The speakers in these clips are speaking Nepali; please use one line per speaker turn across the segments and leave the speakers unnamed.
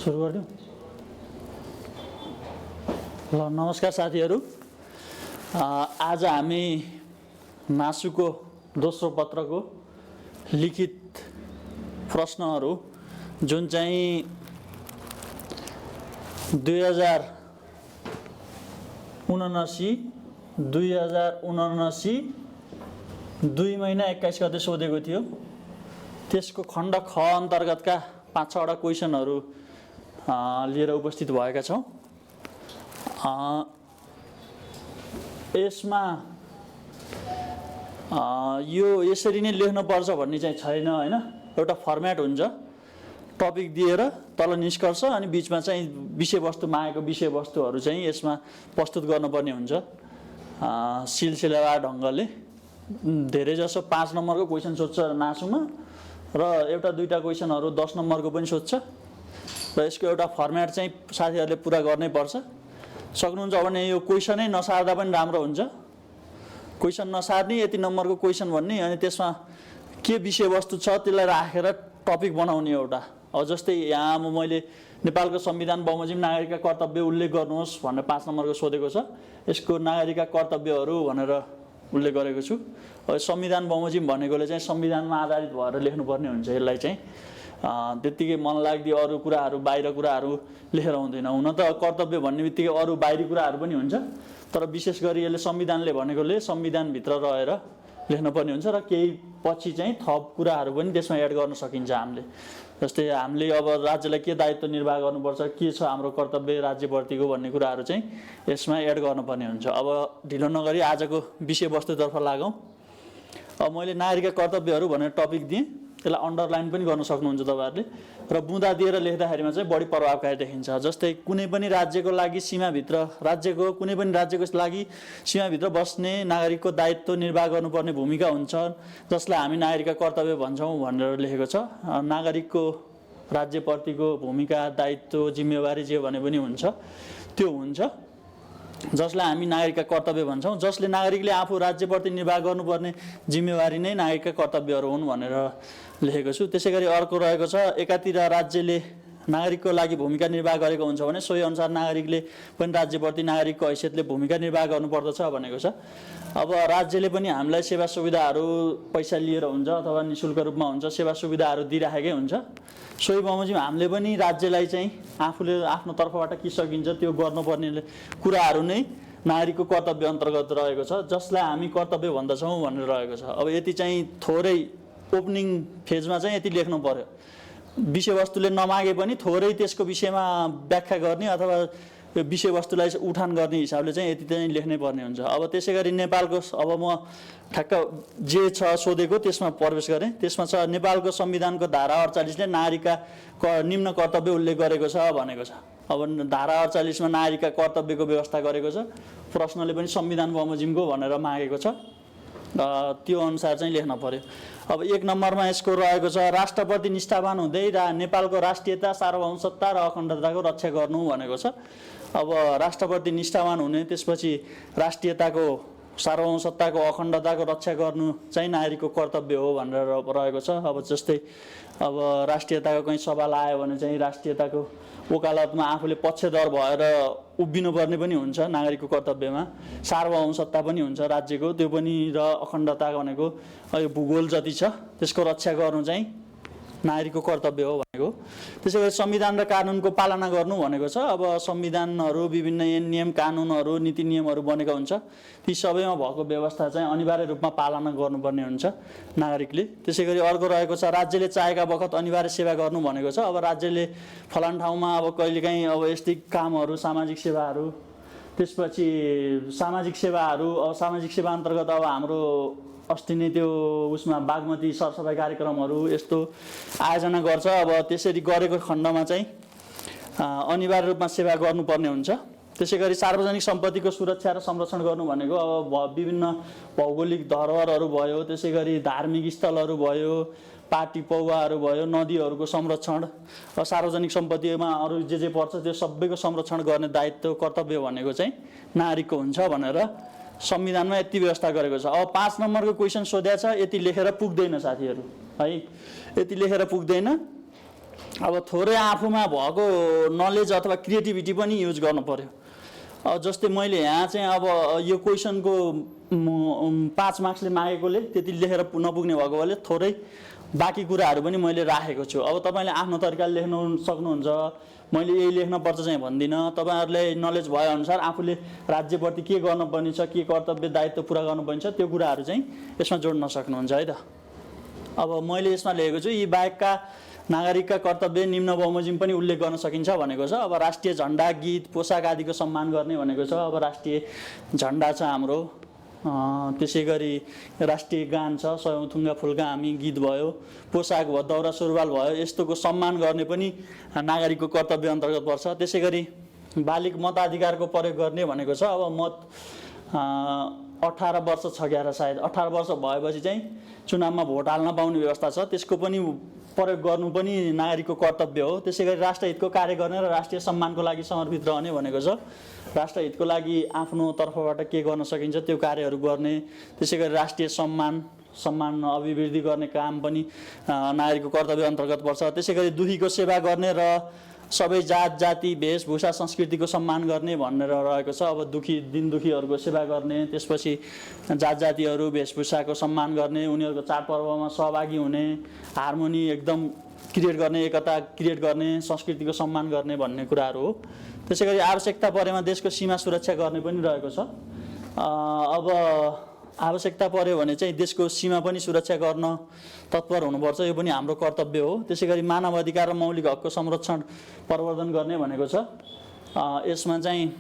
सुरु गर्दियौँ। ल नमस्कार साथीहरू, आज हामी नासुको दोस्रो पत्रको लिखित प्रश्नहरू जुन चाहिँ 2079 2 महिना 21 गते सोधेको थियो, त्यसको खण्ड ख अन्तर्गतका 5-6वटा क्वेसनहरू लिएर उपस्थित भएका छौँ। यसमा यो यसरी नै लेख्नुपर्छ भन्ने चाहिँ छैन हैन। एउटा फर्म्याट हुन्छ, टपिक दिएर तल निष्कर्ष अनि बीचमा चाहिँ विषयवस्तु मागेको विषयवस्तुहरू चाहिँ यसमा प्रस्तुत गर्नुपर्ने हुन्छ सिलसिलावार ढङ्गले। धेरैजसो 5 नम्बरको क्वेसन सोध्छ नासुमा र एउटा दुईटा क्वेसनहरू 10 नम्बरको पनि सोध्छ र यसको एउटा फर्म्याट चाहिँ साथीहरूले पुरा गर्नै पर्छ। सक्नुहुन्छ भने यो क्वेसनै नसार्दा पनि राम्रो हुन्छ। क्वेसन नसार्ने यति नम्बरको क्वेसन भन्ने अनि त्यसमा के विषयवस्तु छ त्यसलाई राखेर टपिक बनाउने एउटा। अब जस्तै यहाँ मैले नेपालको संविधान बमोजिम नागरिकका कर्तव्य उल्लेख गर्नुहोस् भनेर 5 नम्बरको सोधेको छ। यसको नागरिकका कर्तव्यहरू भनेर उल्लेख गरेको छु। संविधान बमोजिम भनेकोले चाहिँ संविधानमा आधारित भएर लेख्नुपर्ने हुन्छ। यसलाई चाहिँ त्यतिकै मन लाग्दी अरू कुराहरू बाहिर कुराहरू लेखेर हुँदैन। हुन त कर्तव्य भन्ने बित्तिकै अरू बाहिरी कुराहरू पनि हुन्छ, तर विशेष गरी यसले संविधानले भनेकोले संविधानभित्र रहेर लेख्नुपर्ने हुन्छ र केही पछि चाहिँ थप कुराहरू पनि त्यसमा एड गर्न सकिन्छ हामीले। जस्तै हामीले अब राज्यलाई के दायित्व निर्वाह गर्नुपर्छ, के छ हाम्रो कर्तव्य राज्यप्रतिको भन्ने कुराहरू चाहिँ यसमा एड गर्नुपर्ने हुन्छ। अब ढिलो नगरी आजको विषयवस्तुतर्फ लागौँ। अब मैले नागरिकका कर्तव्यहरू भनेर टपिक दिएँ, त्यसलाई अन्डरलाइन पनि गर्न सक्नुहुन्छ तपाईँहरूले र बुँदा दिएर लेख्दाखेरिमा चाहिँ बढी प्रभावकारी देखिन्छ। जस्तै कुनै पनि राज्यको लागि कुनै पनि राज्यको लागि सीमाभित्र बस्ने नागरिकको दायित्व निर्वाह गर्नुपर्ने भूमिका हुन्छ, जसलाई हामी नागरिकका कर्तव्य भन्छौँ भनेर लेखेको छ। नागरिकको राज्यप्रतिको भूमिका दायित्व जिम्मेवारी जे भने पनि हुन्छ त्यो हुन्छ, जसलाई हामी नागरिकका कर्तव्य भन्छौँ। जसले नागरिकले आफू राज्यप्रति निर्वाह गर्नुपर्ने जिम्मेवारी नै नागरिकका कर्तव्यहरू हुन् भनेर लेखेको छु। त्यसै गरी अर्को रहेको छ, एकातिर राज्यले नागरिकको लागि भूमिका निर्वाह गरेको हुन्छ भने सोही अनुसार नागरिकले पनि राज्यप्रति नागरिकको हैसियतले भूमिका निर्वाह गर्नुपर्दछ भनेको छ। अब राज्यले पनि हामीलाई सेवा सुविधाहरू पैसा लिएर हुन्छ अथवा निःशुल्क रूपमा हुन्छ सेवा सुविधाहरू दिइराखेकै हुन्छ। सोही बमोजिम हामीले पनि राज्यलाई चाहिँ आफूले आफ्नो तर्फबाट के सकिन्छ त्यो गर्नुपर्ने कुराहरू नै नागरिकको कर्तव्य अन्तर्गत रहेको छ, जसलाई हामी कर्तव्य भन्दछौँ भनेर रहेको छ। अब यति चाहिँ थोरै ओपनिङ फेजमा चाहिँ यति लेख्नु पर्यो। विषयवस्तुले नमागे पनि थोरै त्यसको विषयमा व्याख्या गर्ने अथवा विषयवस्तुलाई उठान गर्ने हिसाबले चाहिँ यति चाहिँ लेख्नै पर्ने हुन्छ। अब त्यसै गरी नेपालको अब म ठ्याक्क जे छ सोधेको त्यसमा प्रवेश गरेँ। त्यसमा छ नेपालको संविधानको धारा 48ले नागरिकका निम्न कर्तव्य उल्लेख गरेको छ भनेको छ। अब धारा 48मा नागरिकका कर्तव्यको व्यवस्था गरेको छ। प्रश्नले पनि संविधान बमोजिमको भनेर मागेको छ, त्यो अनुसार चाहिँ लेख्न पर्यो। अब 1 नम्बरमा यसको रहेको छ राष्ट्रप्रति निष्ठावान हुँदै नेपालको राष्ट्रियता सार्वभौमसत्ता र अखण्डताको रक्षा गर्नु भनेको छ। अब राष्ट्रप्रति निष्ठावान हुने, त्यसपछि राष्ट्रियताको सार्वभौमसत्ताको अखण्डताको रक्षा गर्नु चाहिँ नागरिकको कर्तव्य हो भनेर रहेको छ। अब जस्तै अब राष्ट्रियताको कहीँ सवाल आयो भने चाहिँ राष्ट्रियताको वकालतमा आफूले पक्षधर भएर उभिनु पर्ने पनि हुन्छ नागरिकको कर्तव्यमा। सार्वभौमसत्ता पनि हुन्छ राज्यको, त्यो पनि र अखण्डता भनेको यो भूगोल जति छ त्यसको रक्षा गर्नु चाहिँ नागरिकको कर्तव्य हो भनेको। त्यसै गरी संविधान र कानुनको पालना गर्नु भनेको छ। अब संविधानहरू विभिन्न नियम कानुनहरू नीति नियमहरू बनेका हुन्छ, ती सबैमा भएको व्यवस्था चाहिँ अनिवार्य रूपमा पालना गर्नुपर्ने हुन्छ नागरिकले। त्यसै गरी अर्को रहेको छ राज्यले चाहेका बखत अनिवार्य सेवा गर्नु भनेको छ। अब राज्यले फलान ठाउँमा अब कहिलेकाहीँ अब यस्तै कामहरू सामाजिक सेवाहरू, त्यसपछि सामाजिक सेवाहरू अब सामाजिक सेवा अन्तर्गत अब हाम्रो अस्ति नै त्यो उसमा बागमती सरसफाइ कार्यक्रमहरू यस्तो आयोजना गर्छ। अब त्यसरी गरेको खण्डमा चाहिँ अनिवार्य रूपमा सेवा गर्नुपर्ने हुन्छ। त्यसै गरी सार्वजनिक सम्पत्तिको सुरक्षा र संरक्षण गर्नु भनेको अब विभिन्न भौगोलिक धरोहरहरू भयो, त्यसै गरी धार्मिक स्थलहरू भयो, पाटी पौवाहरू भयो, नदीहरूको संरक्षण, सार्वजनिक सम्पत्तिमा अरू जे पर्छ त्यो सबैको संरक्षण गर्ने दायित्व कर्तव्य भनेको चाहिँ नागरिकको हुन्छ भनेर संविधानमा यति व्यवस्था गरेको छ। अब 5 नम्बरको क्वेसन सोधेको छ, यति लेखेर पुग्दैन साथीहरू है, यति लेखेर पुग्दैन। अब थोरै आफूमा भएको नलेज अथवा क्रिएटिभिटी पनि युज गर्नु पर्यो। अब जस्तै मैले यहाँ चाहिँ अब यो क्वेसनको 5 मार्क्सले मागेकोले त्यति लेखेर नपुग्ने भएको भएले थोरै बाँकी कुराहरू पनि मैले राखेको छु। अब तपाईँले आफ्नो तरिकाले लेख्नु सक्नुहुन्छ, मैले यही लेख्नुपर्छ चाहिँ भन्दिनँ। तपाईँहरूले नलेज भएअनुसार आफूले राज्यप्रति के गर्नुपर्ने छ, के कर्तव्य दायित्व पुरा गर्नुपर्ने छ, त्यो कुराहरू चाहिँ यसमा जोड्न सक्नुहुन्छ है त। अब मैले यसमा लेखेको छु, यी बाहेकका नागरिकका कर्तव्य निम्न बमोजिम पनि उल्लेख गर्न सकिन्छ भनेको छ। अब राष्ट्रिय झण्डा, गीत, पोसाक आदिको सम्मान गर्ने भनेको छ। अब राष्ट्रिय झण्डा छ हाम्रो, त्यसै गरी राष्ट्रिय गान छ, सयौँ थुङ्गा फुलका हामी गीत भयो, पोसाक भयो, दौरा सुरुवाल भयो, यस्तोको सम्मान गर्ने पनि नागरिकको कर्तव्य अन्तर्गत पर्छ। त्यसै गरी बालिग मताधिकारको प्रयोग गर्ने भनेको छ। अब मत 18 वर्ष छ क्यार सायद 18 वर्ष भएपछि चाहिँ चुनावमा भोट हाल्न पाउने व्यवस्था छ, त्यसको पनि प्रयोग गर्नु पनि नागरिकको कर्तव्य हो। त्यसै गरी राष्ट्रहितको कार्य गर्ने र राष्ट्रिय सम्मानको लागि समर्पित रहने भनेको छ। राष्ट्रहितको लागि आफ्नो तर्फबाट के गर्न सकिन्छ त्यो कार्यहरू गर्ने। त्यसै गरी राष्ट्रिय सम्मान अभिवृद्धि गर्ने काम पनि नागरिकको कर्तव्य अन्तर्गत पर्छ। त्यसै गरी दुखीको सेवा गर्ने र सबै जात जाति वेशभूषा संस्कृतिको सम्मान गर्ने भनेर रहेको छ। अब दिन दुखीहरूको सेवा गर्ने, त्यसपछि जात जातिहरू वेशभूषाको सम्मान गर्ने, उनीहरूको चाडपर्वमा सहभागी हुने, हार्मोनी एकदम क्रिएट गर्ने, एकता क्रिएट गर्ने, संस्कृतिको सम्मान गर्ने भन्ने कुराहरू हो। त्यसै गरी आवश्यकता परेमा देशको सीमा सुरक्षा गर्ने पनि रहेको छ। अब आवश्यकता पर्यो भने चाहिँ देशको सीमा पनि सुरक्षा गर्न तत्पर हुनुपर्छ, यो पनि हाम्रो कर्तव्य हो। त्यसै गरी मानव अधिकार र मौलिक हकको संरक्षण प्रवर्धन गर्ने भनेको छ। यसमा चाहिँ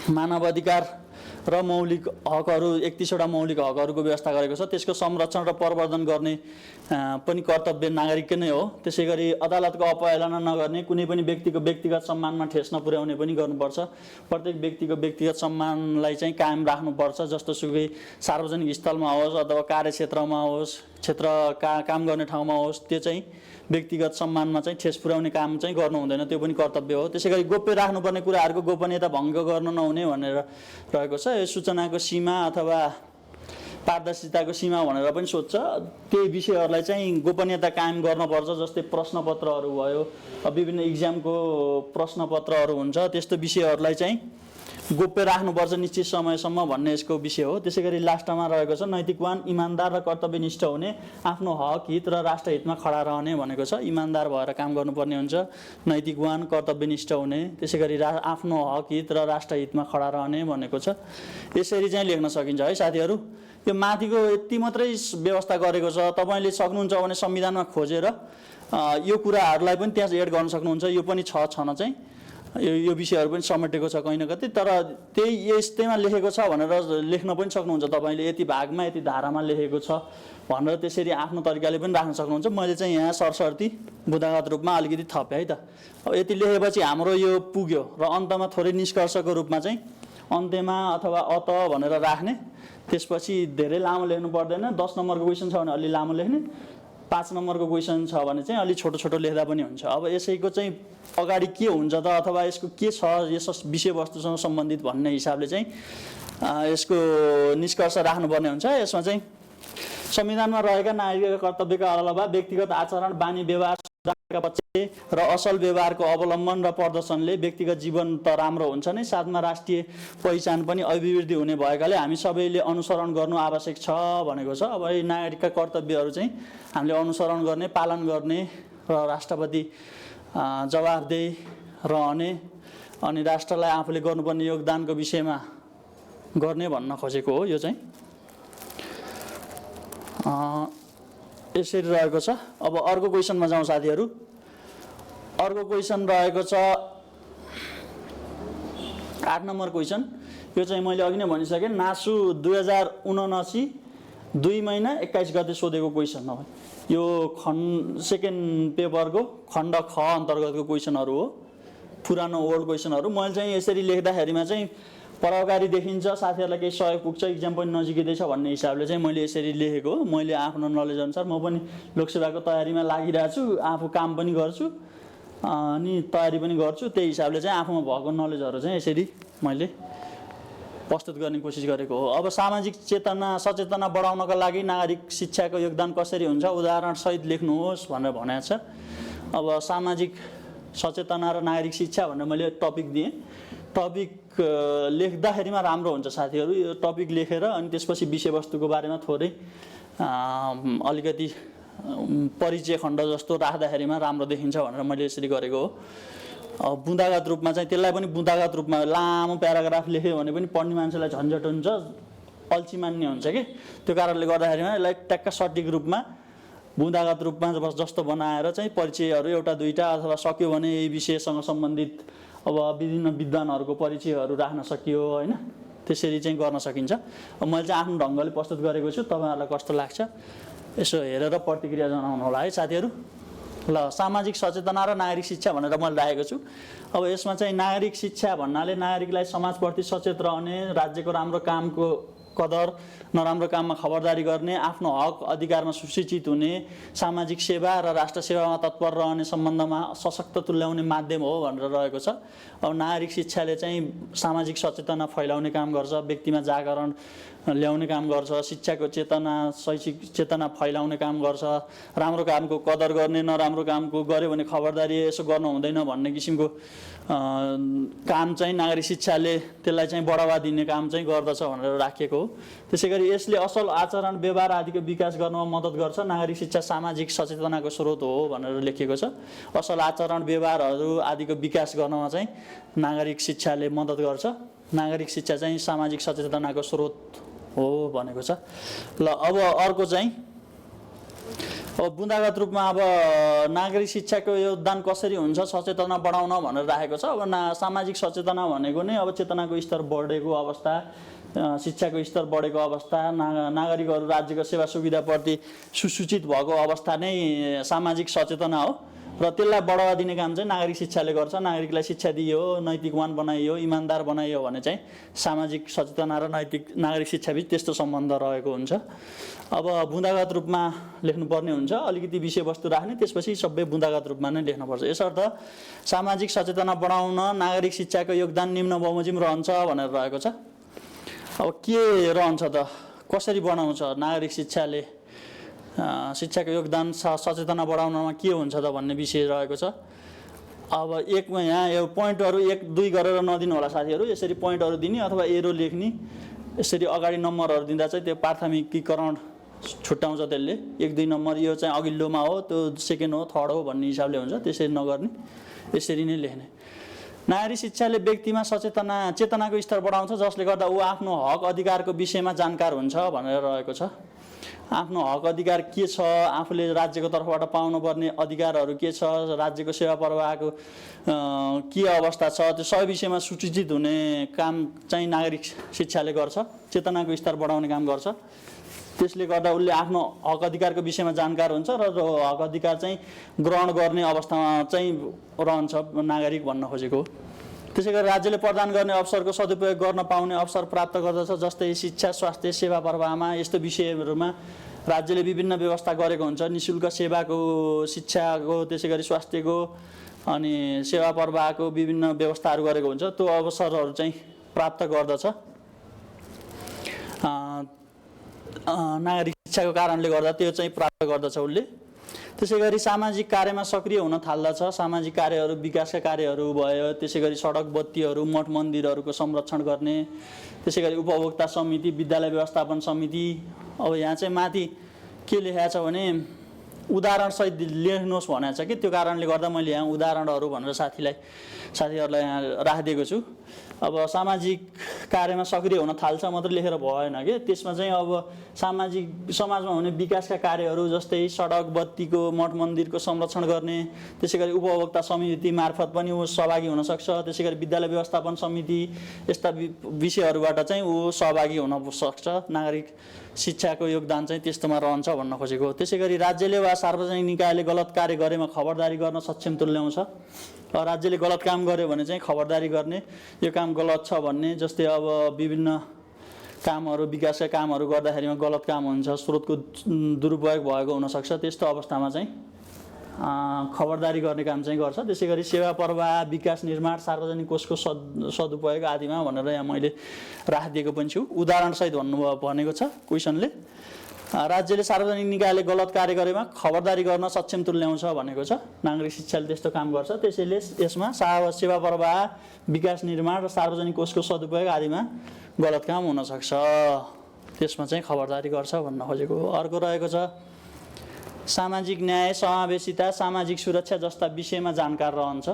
मानव अधिकार र मौलिक हकहरू 31वटा मौलिक हकहरूको व्यवस्था गरेको छ, त्यसको संरक्षण र प्रवर्धन गर्ने पनि कर्तव्य नागरिककै नै हो। त्यसै गरी अदालतको अपहेलना नगर्ने, कुनै पनि व्यक्तिको व्यक्तिगत सम्मानमा ठेस नपुर्याउने पनि गर्नुपर्छ। प्रत्येक व्यक्तिको व्यक्तिगत सम्मानलाई चाहिँ कायम राख्नुपर्छ, जस्तोसुकै सार्वजनिक स्थलमा होस् अथवा कार्यक्षेत्रमा होस्, काम गर्ने ठाउँमा होस्, त्यो चाहिँ व्यक्तिगत सम्मानमा चाहिँ ठेस पुर्याउने काम चाहिँ गर्नु हुँदैन, त्यो पनि कर्तव्य हो। त्यसै गरी गोप्य राख्नुपर्ने कुराहरूको गोपनीयता भङ्ग गर्न नहुने भनेर रहेको छ। यो सूचनाको सीमा अथवा पारदर्शिताको सीमा भनेर पनि सोध्छ, त्यही विषयहरूलाई चाहिँ गोपनीयता कायम गर्नुपर्छ। जस्तै प्रश्नपत्रहरू भयो, विभिन्न इक्जामको प्रश्नपत्रहरू हुन्छ, त्यस्तो विषयहरूलाई चाहिँ गोप्य राख्नुपर्छ निश्चित समयसम्म भन्ने यसको विषय हो। त्यसै गरी लास्टमा रहेको छ नैतिकवान, इमान्दार र कर्तव्यनिष्ठ हुने, आफ्नो हक हित र राष्ट्रहितमा खडा रहने भनेको छ। इमान्दार भएर काम गर्नुपर्ने हुन्छ, नैतिकवान, कर्तव्यनिष्ठ हुने, त्यसै गरी आफ्नो हक हित र राष्ट्रहितमा खडा रहने भनेको छ। यसरी चाहिँ लेख्न सकिन्छ है साथीहरू। यो माथिको यति मात्रै व्यवस्था गरेको छ, तपाईँले सक्नुहुन्छ भने संविधानमा खोजेर यो कुराहरूलाई पनि त्यहाँ एड गर्न सक्नुहुन्छ। यो पनि छन चाहिँ यो विषयहरू पनि समेटेको छ कहीँ न कतै, तर त्यही यस्तैमा लेखेको छ भनेर लेख्न पनि सक्नुहुन्छ। तपाईँले यति भागमा यति धारामा लेखेको छ भनेर त्यसरी आफ्नो तरिकाले पनि राख्न सक्नुहुन्छ। मैले चाहिँ यहाँ सरसर्ती बुदागत रूपमा अलिकति थपेँ है त। अब यति लेखेपछि हाम्रो यो पुग्यो र अन्तमा थोरै निष्कर्षको रूपमा चाहिँ अन्त्यमा अथवा अत भनेर राख्ने। त्यसपछि धेरै लामो लेख्नु पर्दैन। 10 नम्बरको क्वेसन छ भने अलि लामो लेख्ने, 5 नम्बरको क्वेसन छ भने चाहिँ अलि छोटो छोटो लेख्दा पनि हुन्छ। अब यसैको चाहिँ अगाडि के हुन्छ त अथवा यसको के छ यस विषयवस्तुसँग सम्बन्धित भन्ने हिसाबले चाहिँ यसको निष्कर्ष राख्नुपर्ने हुन्छ। यसमा चाहिँ संविधानमा रहेका नागरिकका कर्तव्यका अलावा व्यक्तिगत आचरण, बानी व्यवहार सुधारका पक्ष र असल व्यवहारको अवलम्बन र प्रदर्शनले व्यक्तिगत जीवन त राम्रो हुन्छ नै, साथमा राष्ट्रिय पहिचान पनि अभिवृद्धि हुने भएकाले हामी सबैले अनुसरण गर्नु आवश्यक छ भनेको छ। अब यी नागरिकका कर्तव्यहरू चाहिँ हामीले अनुसरण गर्ने, पालन गर्ने र राष्ट्रप्रति जवाफदेही रहने अनि राष्ट्रलाई आफूले गर्नुपर्ने योगदानको विषयमा गर्ने भन्न खोजेको हो। यो चाहिँ यसरी रहेको छ। अब अर्को क्वेसनमा जाउँ साथीहरू। अर्को क्वेसन रहेको छ 8 नम्बर क्वेसन। यो चाहिँ मैले अघि नै भनिसकेँ, नासु 2079 2 महिना 21 गते सोधेको क्वेसन हो। यो सेकेन्ड पेपरको खण्ड ख अन्तर्गतको क्वेसनहरू हो, पुरानो ओल्ड क्वेसनहरू। मैले चाहिँ यसरी लेख्दाखेरिमा चाहिँ प्रभावकारी देखिन्छ, साथीहरूलाई केही सहयोग पुग्छ, इक्जाम पनि नजिकै छ भन्ने हिसाबले चाहिँ मैले यसरी लेखेको हो। मैले आफ्नो नलेज अनुसार म पनि लोकसेवाको तयारीमा लागिरहेको छु, आफू काम पनि गर्छु अनि तयारी पनि गर्छु, त्यही हिसाबले चाहिँ आफूमा भएको नलेजहरू चाहिँ यसरी मैले प्रस्तुत गर्ने कोसिस गरेको हो। अब सामाजिक सचेतना बढाउनका लागि नागरिक शिक्षाको योगदान कसरी हुन्छ उदाहरणसहित लेख्नुहोस् भनेर भनेको छ। अब सामाजिक सचेतना र नागरिक शिक्षा भनेर मैले टपिक दिएँ। टपिक लेख्दाखेरिमा राम्रो हुन्छ साथीहरू, यो टपिक लेखेर अनि त्यसपछि विषयवस्तुको बारेमा थोरै अलिकति परिचय खण्ड जस्तो राख्दाखेरिमा राम्रो देखिन्छ भनेर मैले यसरी गरेको हो। बुँदागत रूपमा चाहिँ त्यसलाई पनि बुँदागत रूपमा लामो प्याराग्राफ लेख्यो भने पनि पढ्ने मान्छेलाई झन्झट हुन्छ, अल्छी मान्ने हुन्छ कि, त्यो कारणले गर्दाखेरिमा यसलाई ट्याक्क सटिक रूपमा बुँदागत रूपमा जस्तो बनाएर चाहिँ परिचयहरू एउटा दुईटा अथवा सक्यो भने यही विषयसँग सम्बन्धित अब विभिन्न विद्वानहरूको परिचयहरू राख्न सकियो हैन, त्यसरी चाहिँ गर्न सकिन्छ। अब मैले चाहिँ आफ्नो ढङ्गले प्रस्तुत गरेको छु, तपाईहरुलाई कस्तो लाग्छ यसो हेरेर प्रतिक्रिया जनाउनु होला है साथीहरू। ल, सामाजिक सचेतना र नागरिक शिक्षा भनेर मैले राखेको छु। अब यसमा चाहिँ नागरिक शिक्षा भन्नाले नागरिकलाई समाजप्रति सचेत रहने, राज्यको राम्रो कामको कदर, नराम्रो काममा खबरदारी गर्ने, आफ्नो हक अधिकारमा सुसूचित हुने, सामाजिक सेवा र राष्ट्र सेवामा तत्पर रहने सम्बन्धमा सशक्त तुल्याउने माध्यम हो भनेर रहेको छ। अब नागरिक शिक्षाले चाहिँ सामाजिक सचेतना फैलाउने काम गर्छ, व्यक्तिमा जागरण ल्याउने काम गर्छ, शिक्षाको चेतना शैक्षिक चेतना फैलाउने काम गर्छ, राम्रो कामको कदर गर्ने, नराम्रो कामको गर्यो भने खबरदारी यसो गर्नु हुँदैन भन्ने किसिमको काम चाहिँ नागरिक शिक्षाले त्यसलाई चाहिँ बढावा दिने काम चाहिँ गर्दछ भनेर राखिएको हो। त्यसैगरी यसले असल आचरण व्यवहार आदिको विकास गर्नमा मद्दत गर्छ। नागरिक शिक्षा सामाजिक सचेतनाको स्रोत हो भनेर लेखिएको छ। असल आचरण व्यवहारहरू आदिको विकास गर्नमा चाहिँ नागरिक शिक्षाले मद्दत गर्छ। नागरिक शिक्षा चाहिँ सामाजिक सचेतनाको स्रोत हो भनेको छ। ल, अब अर्को चाहिँ अब बुँदागत रूपमा अब नागरिक शिक्षाको योगदान कसरी हुन्छ सचेतना बढाउन भनेर राखेको छ। अब सामाजिक सचेतना भनेको नै अब चेतनाको स्तर बढेको अवस्था, शिक्षाको स्तर बढेको अवस्था, नागरिकहरू राज्यको सेवा सुविधाप्रति सुसूचित भएको अवस्था नै सामाजिक सचेतना हो र त्यसलाई बढावा दिने काम चाहिँ नागरिक शिक्षाले गर्छ। नागरिकलाई शिक्षा दियो, नैतिकवान बनाइयो, इमानदार बनाइयो भने चाहिँ सामाजिक सचेतना र नागरिक शिक्षाबीच त्यस्तो सम्बन्ध रहेको हुन्छ। अब बुँदागत रूपमा लेख्नुपर्ने हुन्छ, अलिकति विषयवस्तु राख्ने, त्यसपछि सबै बुँदागत रूपमा नै लेख्नुपर्छ। यसर्थ सामाजिक सचेतना बढाउन नागरिक शिक्षाको योगदान निम्न बमोजिम रहन्छ भनेर रहेको छ। अब के रहन्छ त, कसरी बनाउँछ नागरिक शिक्षाले शिक्षाको योगदान सचेतना बढाउनमा के हुन्छ त भन्ने विषय रहेको छ। अब एकमा यहाँ यो पोइन्टहरू 1 2 गरेर नदिनु होला साथीहरू, यसरी पोइन्टहरू दिने अथवा एरो लेख्ने, यसरी अगाडि नम्बरहरू दिँदा चाहिँ त्यो प्राथमिकीकरण छुट्याउँछ त्यसले। 1 2 नम्बर यो चाहिँ अघिल्लोमा हो, त्यो सेकेन्ड हो, थर्ड हो भन्ने हिसाबले हुन्छ, त्यसरी नगर्ने, यसरी नै लेख्ने। नागरिक शिक्षाले व्यक्तिमा चेतनाको स्तर बढाउँछ, जसले गर्दा ऊ आफ्नो हक अधिकारको विषयमा जानकार हुन्छ भनेर रहेको छ। आफ्नो हक अधिकार के छ, आफूले राज्यको तर्फबाट पाउनुपर्ने अधिकारहरू के छ, राज्यको सेवा प्रवाहको के अवस्था छ, त्यो सबै विषयमा सूचित हुने काम चाहिँ नागरिक शिक्षाले गर्छ। चेतनाको स्तर बढाउने काम गर्छ। त्यसले गर्दा उसले आफ्नो हक अधिकारको विषयमा जानकार हुन्छ र हक अधिकार चाहिँ ग्रहण गर्ने अवस्थामा चाहिँ रहन्छ नागरिक भन्न खोजेको। त्यसैगरी राज्यले प्रदान गर्ने अवसरको सदुपयोग गर्न पाउने अवसर प्राप्त गर्दछ, जस्तै शिक्षा, स्वास्थ्य सेवा प्रवाहमा यस्तो विषयहरूमा राज्यले विभिन्न व्यवस्था गरेको हुन्छ। निःशुल्क सेवाको, शिक्षाको, त्यसैगरी स्वास्थ्यको अनि सेवा प्रवाहको विभिन्न व्यवस्थाहरू गरेको हुन्छ। त्यो अवसरहरू चाहिँ प्राप्त गर्दछ नागरिक शिक्षाको कारणले गर्दा, त्यो चाहिँ प्राप्त गर्दछ उसले। त्यसैगरी सामाजिक कार्यमा सक्रिय हुन थाल्दछ। सामाजिक कार्यहरू, विकासका कार्यहरू भयो, त्यसैगरी सडक बत्तीहरू, मठ मन्दिरहरूको संरक्षण गर्ने, त्यसैगरी उपभोक्ता समिति, विद्यालय व्यवस्थापन समिति। अब यहाँ चाहिँ माथि के लेखेको छ भने उदाहरणसहित लेख्नुहोस् भनेको छ कि, त्यो कारणले गर्दा मैले यहाँ उदाहरणहरू भनेर साथीहरूलाई यहाँ राखिदिएको छु। अब सामाजिक कार्यमा सक्रिय हुन थाल्छ मात्र लेखेर भएन कि, त्यसमा चाहिँ अब समाजमा हुने विकासका कार्यहरू जस्तै सडक बत्तीको, मठ मन्दिरको संरक्षण गर्ने, त्यसैगरी उपभोक्ता समिति मार्फत पनि ऊ सहभागी हुन सक्छ। त्यसैगरी विद्यालय व्यवस्थापन समिति, यस्ता विषयहरूबाट चाहिँ ऊ सहभागी हुन सक्छ। नागरिक शिक्षाको योगदान चाहिँ त्यस्तोमा रहन्छ भन्न खोजेको। त्यसैगरी राज्यले वा सार्वजनिक निकायले गलत कार्य गरेमा खबरदारी गर्न सक्षम तुल्याउँछ। राज्यले गलत काम गर्यो भने चाहिँ खबरदारी गर्ने, यो काम गलत छ भन्ने। जस्तै अब विभिन्न कामहरू, विकासका कामहरू गर्दाखेरिमा गलत काम हुन्छ, स्रोतको दुरुपयोग भएको हुनसक्छ, त्यस्तो अवस्थामा चाहिँ खबरदारी गर्ने काम चाहिँ गर्छ। त्यसैगरी सेवा प्रवाह, विकास निर्माण, सार्वजनिक कोषको सदुपयोग आदिमा भनेर यहाँ मैले राखिदिएको पनि छु। उदाहरणसहित भनेको छ क्वेसनले। राज्यले सार्वजनिक निकायले गलत कार्य गरेमा खबरदारी गर्न सक्षम तुल्याउँछ भनेको छ। नागरिक शिक्षाले त्यस्तो काम गर्छ। त्यसैले यसमा सेवा प्रवाह, विकास निर्माण र सार्वजनिक कोषको सदुपयोग आदिमा गलत काम हुन सक्छ, त्यसमा चाहिँ खबरदारी गर्छ भन्न खोजेको हो। अर्को रहेको छ सामाजिक न्याय, समावेशिता, सामाजिक सुरक्षा जस्ता विषयमा जानकार रहन्छ।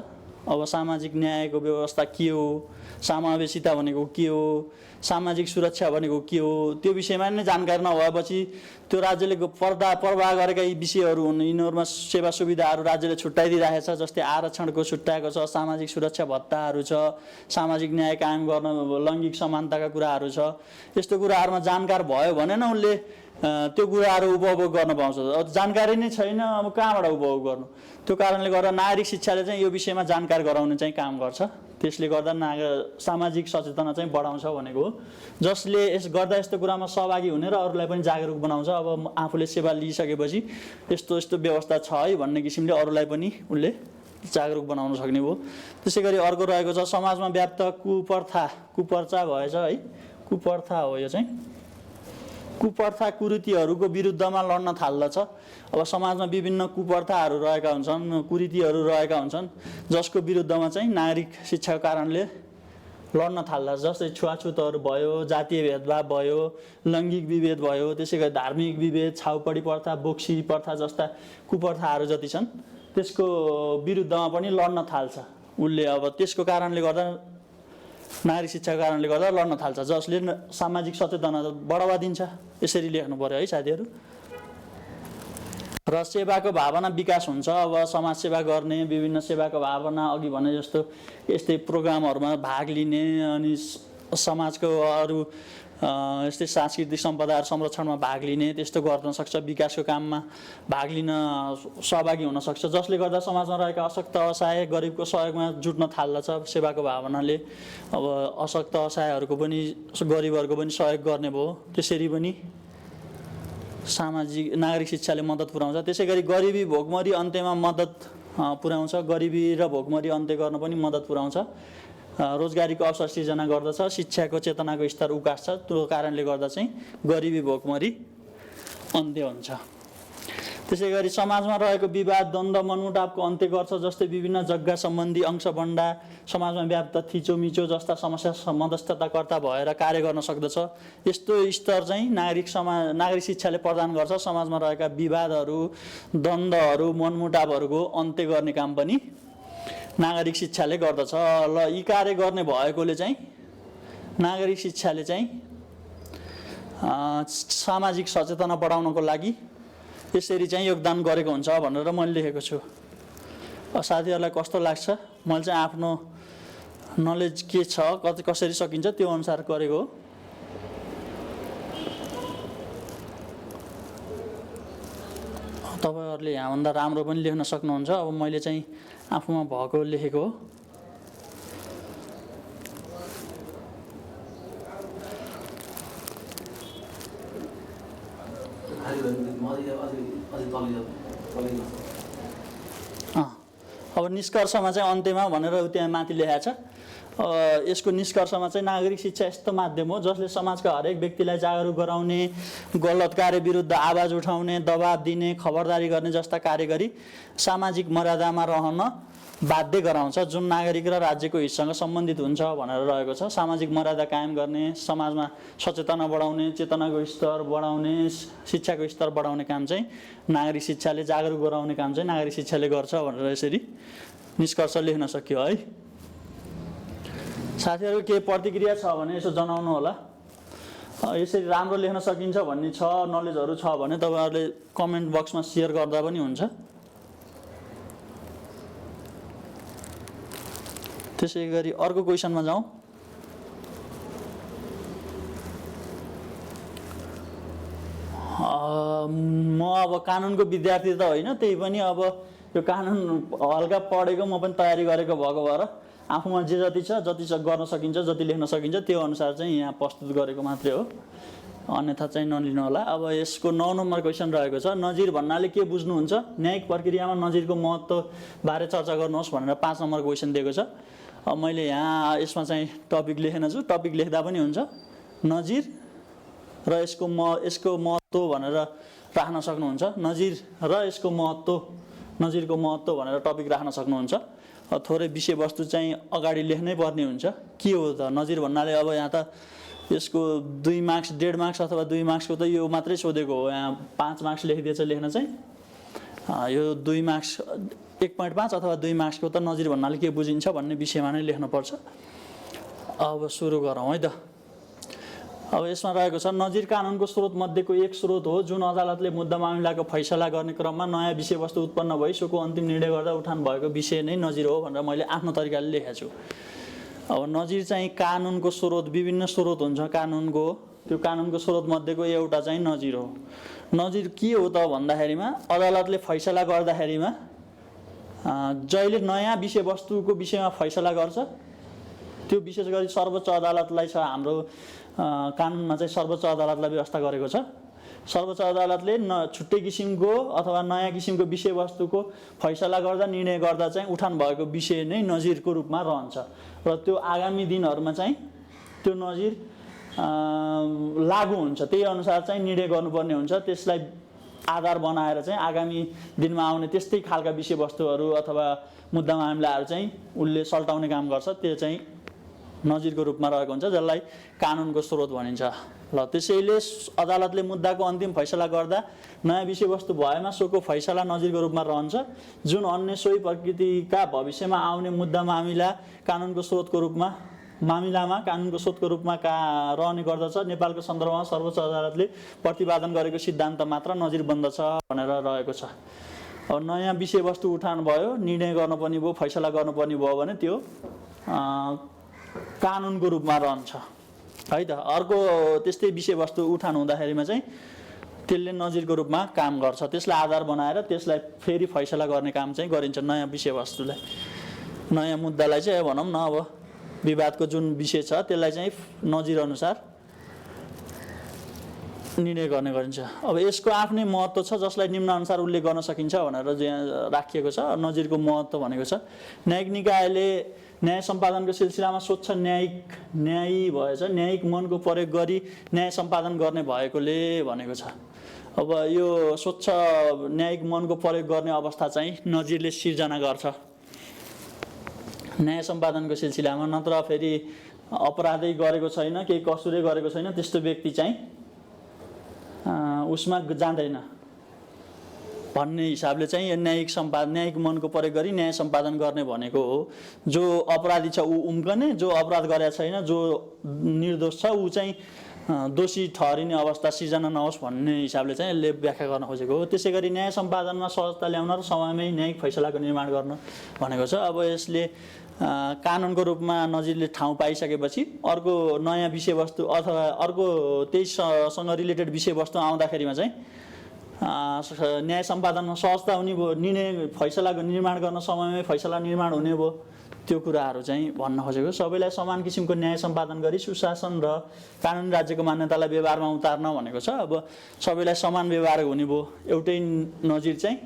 अब सामाजिक न्यायको व्यवस्था के हो, समावेशिता भनेको के हो, सामाजिक सुरक्षा भनेको के हो, त्यो विषयमा नै जानकारी नभएपछि त्यो राज्यले प्रवाह गरेका यी विषयहरू हुन्। यिनीहरूमा सेवा सुविधाहरू राज्यले छुट्याइदिइरहेको छ, जस्तै आरक्षणको छुट्याएको छ, सामाजिक सुरक्षा भत्ताहरू छ, सामाजिक न्याय कायम गर्न लैङ्गिक समानताका कुराहरू छ। यस्तो कुराहरूमा जानकार भयो भने न उसले त्यो कुराहरू उपभोग गर्न पाउँछ। जानकारी नै छैन, अब कहाँबाट उपभोग गर्नु? त्यो कारणले गर्दा नागरिक शिक्षाले चाहिँ यो विषयमा जानकार गराउने चाहिँ काम गर्छ। त्यसले गर्दा सामाजिक सचेतना चाहिँ बढाउँछ भनेको हो। जसले गर्दा यस्तो कुरामा सहभागी हुने र अरूलाई पनि जागरुक बनाउँछ। अब आफूले सेवा लिइसकेपछि यस्तो यस्तो व्यवस्था छ है भन्ने किसिमले अरूलाई पनि उसले जागरुक बनाउन सक्ने भयो। त्यसै गरी अर्को रहेको छ समाजमा व्याप्त कुप्रथा भएछ है, कुप्रथा हो यो चाहिँ। कुप्रथा कुरीतिहरूको विरुद्धमा लड्न थाल्दछ। अब समाजमा विभिन्न कुप्रथाहरू रहेका हुन्छन्, कुरीतिहरू रहेका हुन्छन्, जसको विरुद्धमा चाहिँ नागरिक शिक्षाको कारणले लड्न थाल्दछ। जस्तै छुवाछुतहरू भयो, जातीय भेदभाव भयो, लैङ्गिक विभेद भयो, त्यसै गरी धार्मिक विभेद, छाउपडी प्रथा, बोक्सी प्रथा जस्ता कुप्रथाहरू जति छन् त्यसको विरुद्धमा पनि लड्न थाल्छ उसले। अब त्यसको कारणले गर्दा नागरिक शिक्षाको कारणले गर्दा लड्न थाल्छ, जसले सामाजिक सचेतना बढावा दिन्छ। यसरी लेख्नु पर्यो है साथीहरू। र सेवाको भावना विकास हुन्छ। अब समाज सेवा गर्ने, विभिन्न सेवाको भावना अघि भने जस्तो यस्तै प्रोग्रामहरूमा भाग लिने, अनि समाजको अरू यस्तै सांस्कृतिक सम्पदाहरू संरक्षणमा भाग लिने, त्यस्तो गर्न सक्छ। विकासको काममा भाग लिन सहभागी हुन सक्छ, जसले गर्दा समाजमा रहेका अशक्त असहाय गरिबको सहयोगमा जुट्न थाल्दछ सेवाको भावनाले। अब अशक्त असहायहरूको पनि गरिबहरूको पनि सहयोग गर्ने भयो। त्यसरी पनि सामाजिक नागरिक शिक्षाले मद्दत पुर्याउँछ। त्यसै गरी गरिबी भोकमरी अन्त्यमा मद्दत पुर्याउँछ। गरिबी र भोकमरी अन्त्य गर्न पनि मद्दत पुर्याउँछ। रोजगारीको अवसर सिर्जना गर्दछ, शिक्षाको चेतनाको स्तर उकास्छ। त्यो कारणले गर्दा चाहिँ गरिबी भोकमरी अन्त्य हुन्छ। त्यसै गरी समाजमा रहेको विवाद, द्वन्द्व, मनमुटावको अन्त्य गर्छ। जस्तै विभिन्न जग्गा सम्बन्धी अंशबन्डा, समाजमा व्याप्त थिचोमिचो जस्ता समस्या मध्यस्थताकर्ता भएर कार्य गर्न सक्दछ। यस्तो स्तर चाहिँ नागरिक शिक्षाले प्रदान गर्छ। समाजमा रहेका विवादहरू, द्वन्द्वहरू, मनमुटावहरूको अन्त्य गर्ने काम पनि नागरिक शिक्षाले गर्दछ। ल यी कार्य गर्ने भएकोले चाहिँ नागरिक शिक्षाले चाहिँ सामाजिक सचेतना बढाउनको लागि यसरी चाहिँ योगदान गरेको हुन्छ भनेर मैले लेखेको छु। साथीहरूलाई कस्तो लाग्छ? मैले चाहिँ आफ्नो नलेज के छ, कसरी सकिन्छ त्यो अनुसार गरेको हो। तपाईँहरूले यहाँभन्दा राम्रो पनि लेख्न सक्नुहुन्छ। अब मैले चाहिँ आफूमा भएको लेखेको हो। अब निष्कर्षमा चाहिँ अन्त्यमा भनेर त्यहाँ माथि लेखेको छ। यसको निष्कर्षमा चाहिँ नागरिक शिक्षा यस्तो माध्यम हो जसले समाजका हरेक व्यक्तिलाई जागरुक गराउने, गलत कार्य विरुद्ध आवाज उठाउने, दबाब दिने, खबरदारी गर्ने जस्ता कार्य गरी सामाजिक मर्यादामा रहन बाध्य गराउँछ, जुन नागरिक र राज्यको हितसँग सम्बन्धित हुन्छ भनेर रहेको छ। सामाजिक मर्यादा कायम गर्ने, समाजमा सचेतना बढाउने, चेतनाको स्तर बढाउने, शिक्षाको स्तर बढाउने काम चाहिँ नागरिक शिक्षाले, जागरुक गराउने काम चाहिँ नागरिक शिक्षाले गर्छ भनेर यसरी निष्कर्ष लेख्न सकियो है। साथीहरू केही प्रतिक्रिया छ भने यसो जनाउनु होला। यसरी राम्रो लेख्न सकिन्छ भन्ने छ, नलेजहरू छ भने तपाईहरुले कमेन्ट बक्समा शेयर गर्दा पनि हुन्छ। त्यसै गरी अर्को क्वेशनमा जाउँ। म अब कानुनको विद्यार्थी त होइन, त्यही पनि अब यो कानुन हल्का पढेको, म पनि तयारी गरेको भएको भएर आफूमा जे जति छ, जति गर्न सकिन्छ, जति लेख्न सकिन्छ त्यो अनुसार चाहिँ यहाँ प्रस्तुत गरेको मात्रै हो, अन्यथा चाहिँ नलिनु होला। अब यसको 9 नम्बर क्वेशन रहेको छ। नजिर भन्नाले के बुझ्नुहुन्छ? न्यायिक प्रक्रियामा नजिरको महत्त्व बारे चर्चा गर्नुहोस् भनेर 5 नम्बर क्वेशन दिएको छ। अब मैले यहाँ यसमा चाहिँ टपिक लेखेन छु, टपिक लेख्दा पनि हुन्छ। नजिर र यसको महत्त्व भनेर राख्न सक्नुहुन्छ। नजिर र यसको महत्त्व, नजिरको महत्त्व भनेर टपिक राख्न सक्नुहुन्छ। थोरै विषयवस्तु चाहिँ अगाडि लेख्नै पर्ने हुन्छ। के हो त नजिर भन्नाले? अब यहाँ त यसको 2 मार्क्स, 1.5 मार्क्स अथवा 2 मार्क्सको त यो मात्रै सोधेको हो। यहाँ 5 मार्क्स लेखिदिएछ लेख्न चाहिँ। यो 2 मार्क्स 1.5 अथवा 2 मार्क्सको त नजिर भन्नाले के बुझिन्छ भन्ने विषयमा नै लेख्नुपर्छ। अब सुरु गरौँ है त। अब यसमा रहेको छ नजिर कानुनको स्रोत मध्येको एक स्रोत हो जुन अदालतले मुद्दा मामिलाको फैसला गर्ने क्रममा नयाँ विषयवस्तु उत्पन्न भई सोको अन्तिम निर्णय गर्दा उठान भएको विषय नै नजिर हो भनेर मैले आफ्नो तरिकाले लेखेको छु। अब नजिर चाहिँ कानुनको स्रोत, विभिन्न स्रोत हुन्छ कानुनको, त्यो कानुनको स्रोत मध्येको एउटा चाहिँ नजिर हो। नजिर के हो त भन्दाखेरिमा अदालतले फैसला गर्दाखेरिमा जहिले नयाँ विषयवस्तुको विषयमा फैसला गर्छ, त्यो विशेष गरी सर्वोच्च अदालतलाई छ हाम्रो कानुनमा चाहिँ सर्वोच्च अदालतलाई व्यवस्था गरेको छ। सर्वोच्च अदालतले छुट्टै किसिमको अथवा नयाँ किसिमको विषयवस्तुको फैसला गर्दा, निर्णय गर्दा चाहिँ उठान भएको विषय नै नजिरको रूपमा रहन्छ र त्यो आगामी दिनहरूमा चाहिँ त्यो नजिर लागू हुन्छ। त्यही अनुसार चाहिँ निर्णय गर्नुपर्ने हुन्छ। त्यसलाई आधार बनाएर चाहिँ आगामी दिनमा आउने त्यस्तै खालका विषयवस्तुहरू अथवा मुद्दा मामिलाहरू चाहिँ उसले सल्टाउने काम गर्छ। त्यो चाहिँ नजिरको रूपमा रहेको हुन्छ, जसलाई कानुनको स्रोत भनिन्छ। ल त्यसैले अदालतले मुद्दाको अन्तिम फैसला गर्दा नयाँ विषयवस्तु भएमा सोको फैसला नजिरको रूपमा रहन्छ, जुन अन्य सोही प्रकृतिका भविष्यमा आउने मुद्दा मामिला कानुनको स्रोतको रूपमा कानुनको स्रोतको रूपमा रहने गर्दछ। नेपालको सन्दर्भमा सर्वोच्च अदालतले प्रतिपादन गरेको सिद्धान्त मात्र नजिर बन्दछ भनेर रहेको छ। अब नयाँ विषयवस्तु उठान भयो, निर्णय गर्नुपर्ने भयो, फैसला गर्नुपर्ने भयो भने त्यो कानुनको रूपमा रहन्छ है त। अर्को त्यस्तै विषयवस्तु उठान हुँदाखेरिमा चाहिँ त्यसले नजिरको रूपमा काम गर्छ। त्यसलाई आधार बनाएर त्यसलाई फेरि फैसला गर्ने काम चाहिँ गरिन्छ। नयाँ विषयवस्तुलाई, नयाँ मुद्दालाई चाहिँ भनौँ न, अब विवादको जुन विषय छ त्यसलाई चाहिँ नजिर अनुसार निर्णय गर्ने गरिन्छ। अब यसको आफ्नै महत्त्व छ जसलाई निम्नानुसार उल्लेख गर्न सकिन्छ भनेर यहाँ राखिएको छ। नजिरको महत्त्व भनेको छ न्यायिक निकायले न्याय सम्पादनको सिलसिलामा स्वच्छ न्यायी भएछ, न्यायिक मनको प्रयोग गरी न्याय सम्पादन गर्ने भएकोले भनेको छ। अब यो स्वच्छ न्यायिक मनको प्रयोग गर्ने अवस्था चाहिँ नजिरले सिर्जना गर्छ न्याय सम्पादनको सिलसिलामा। नत्र फेरि अपराधै गरेको छैन, केही कसुरै गरेको छैन, त्यस्तो व्यक्ति चाहिँ उसमा जाँदैन भन्ने हिसाबले चाहिँ यो न्यायिक मनको प्रयोग गरी न्याय सम्पादन गर्ने भनेको हो। जो अपराधी छ ऊ उम्कने, जो अपराध गरेका छैन, जो निर्दोष छ ऊ चाहिँ दोषी ठहरिने अवस्था सिर्जना नहोस् भन्ने हिसाबले चाहिँ यसले व्याख्या गर्न खोजेको हो। त्यसै गरी न्याय सम्पादनमा सहजता ल्याउन र समयमै न्यायिक फैसलाको निर्माण गर्न भनेको छ। अब यसले कानुनको रूपमा नजिरले ठाउँ पाइसकेपछि अर्को नयाँ विषयवस्तु अथवा अर्को त्यहीसँग रिलेटेड विषयवस्तु आउँदाखेरिमा चाहिँ न्याय सम्पादनमा सहजता हुने भयो, निर्णय फैसलाको निर्माण गर्न समयमै फैसला निर्माण हुने भयो। त्यो कुराहरू चाहिँ भन्न खोजेको। सबैलाई समान किसिमको न्याय सम्पादन गरी सुशासन र कानुनी राज्यको मान्यतालाई व्यवहारमा उतार्न भनेको छ। अब सबैलाई समान व्यवहार हुने भयो। एउटै नजिर चाहिँ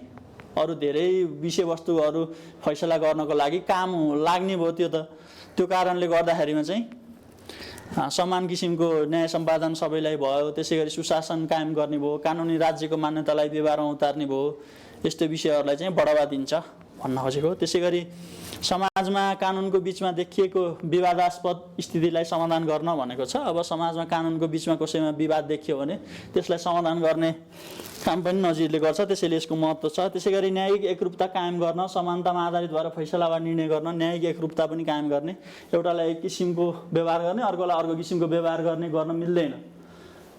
अरू धेरै विषयवस्तुहरू फैसला गर्नको लागि काम लाग्ने भयो। त्यो कारणले गर्दाखेरिमा चाहिँ समान किसिमको न्याय सम्पादन सबैलाई भयो। त्यसै गरी सुशासन कायम गर्ने भयो, कानुनी राज्यको मान्यतालाई व्यवहारमा उतार्ने भयो। यस्तो विषयहरूलाई चाहिँ बढावा दिन्छ भन्न खोजेको। त्यसै गरी समाजमा कानुनको बिचमा देखिएको विवादास्पद स्थितिलाई समाधान गर्न भनेको छ। अब समाजमा कानुनको बिचमा कसैमा विवाद देखियो भने त्यसलाई समाधान गर्ने काम पनि नजिरले गर्छ, त्यसैले यसको महत्त्व छ। त्यसै गरी न्यायिक एकरूपता कायम गर्न, समानतामा आधारित भएर फैसला वा निर्णय गर्न न्यायिक एकरूपता पनि कायम गर्ने। एउटालाई एक किसिमको व्यवहार गर्ने, अर्कोलाई अर्को किसिमको व्यवहार गर्न मिल्दैन।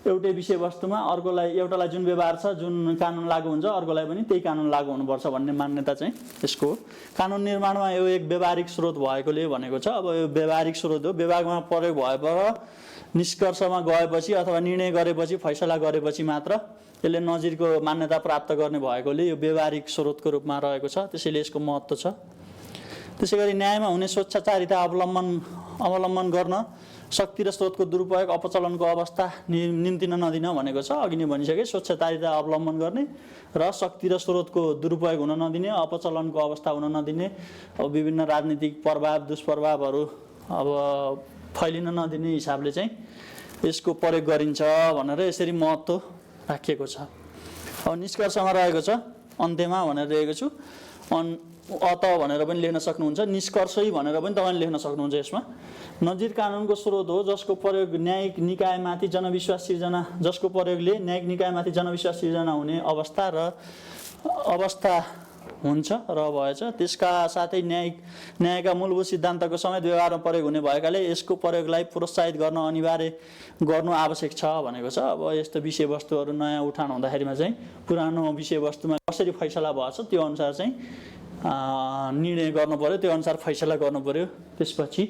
एउटै विषयवस्तुमा एउटालाई जुन व्यवहार छ, जुन कानुन लागू हुन्छ, अर्कोलाई पनि त्यही कानुन लागू हुनुपर्छ भन्ने मान्यता चाहिँ यसको हो। कानुन निर्माणमा यो एक व्यावहारिक स्रोत भएकोले भनेको छ। अब यो व्यावहारिक स्रोत हो, विभागमा प्रयोग भएपछि निष्कर्षमा गएपछि अथवा निर्णय गरेपछि फैसला गरेपछि मात्र यसले नजिरको मान्यता प्राप्त गर्ने भएकोले यो व्यावहारिक स्रोतको रूपमा रहेको छ। त्यसैले यसको महत्त्व छ। त्यसै गरी न्यायमा हुने स्वच्छाचारिता अवलम्बन गर्न शक्ति र स्रोतको दुरुपयोग अपचलनको अवस्था निम्तिन नदिन भनेको छ। अघि नै भनिसके, स्वच्छतारिता अवलम्बन गर्ने र शक्ति र स्रोतको दुरुपयोग हुन नदिने, अपचलनको अवस्था हुन नदिने, अब विभिन्न राजनीतिक प्रभाव दुष्प्रभावहरू अब फैलिन नदिने हिसाबले चाहिँ यसको प्रयोग गरिन्छ भनेर यसरी महत्त्व राखिएको छ। अब निष्कर्षमा रहेको छ अन्त्यमा भनेर दिएको छु। अत भनेर पनि लेख्न सक्नुहुन्छ, निष्कर्षै भनेर पनि तपाईले लेख्न सक्नुहुन्छ। यसमा नजिर कानुनको स्रोत हो जसको प्रयोग न्यायिक निकायमाथि जनविश्वास सिर्जना, जसको प्रयोगले न्यायिक निकायमाथि जनविश्वास सिर्जना हुने अवस्था हुन्छ र भएछ। त्यसका साथै न्यायका मूलभूत सिद्धान्तको समेत व्यवहारमा प्रयोग हुने भएकाले यसको प्रयोगलाई प्रोत्साहित गर्नु आवश्यक छ भनेको छ। अब यस्तो विषयवस्तुहरू नयाँ उठान हुँदाखेरिमा चाहिँ पुरानो विषयवस्तुमा कसरी फैसला भएछ त्यो अनुसार चाहिँ निर्णय गर्नु पर्यो, त्यो अनुसार फैसला गर्नु पर्यो। त्यसपछि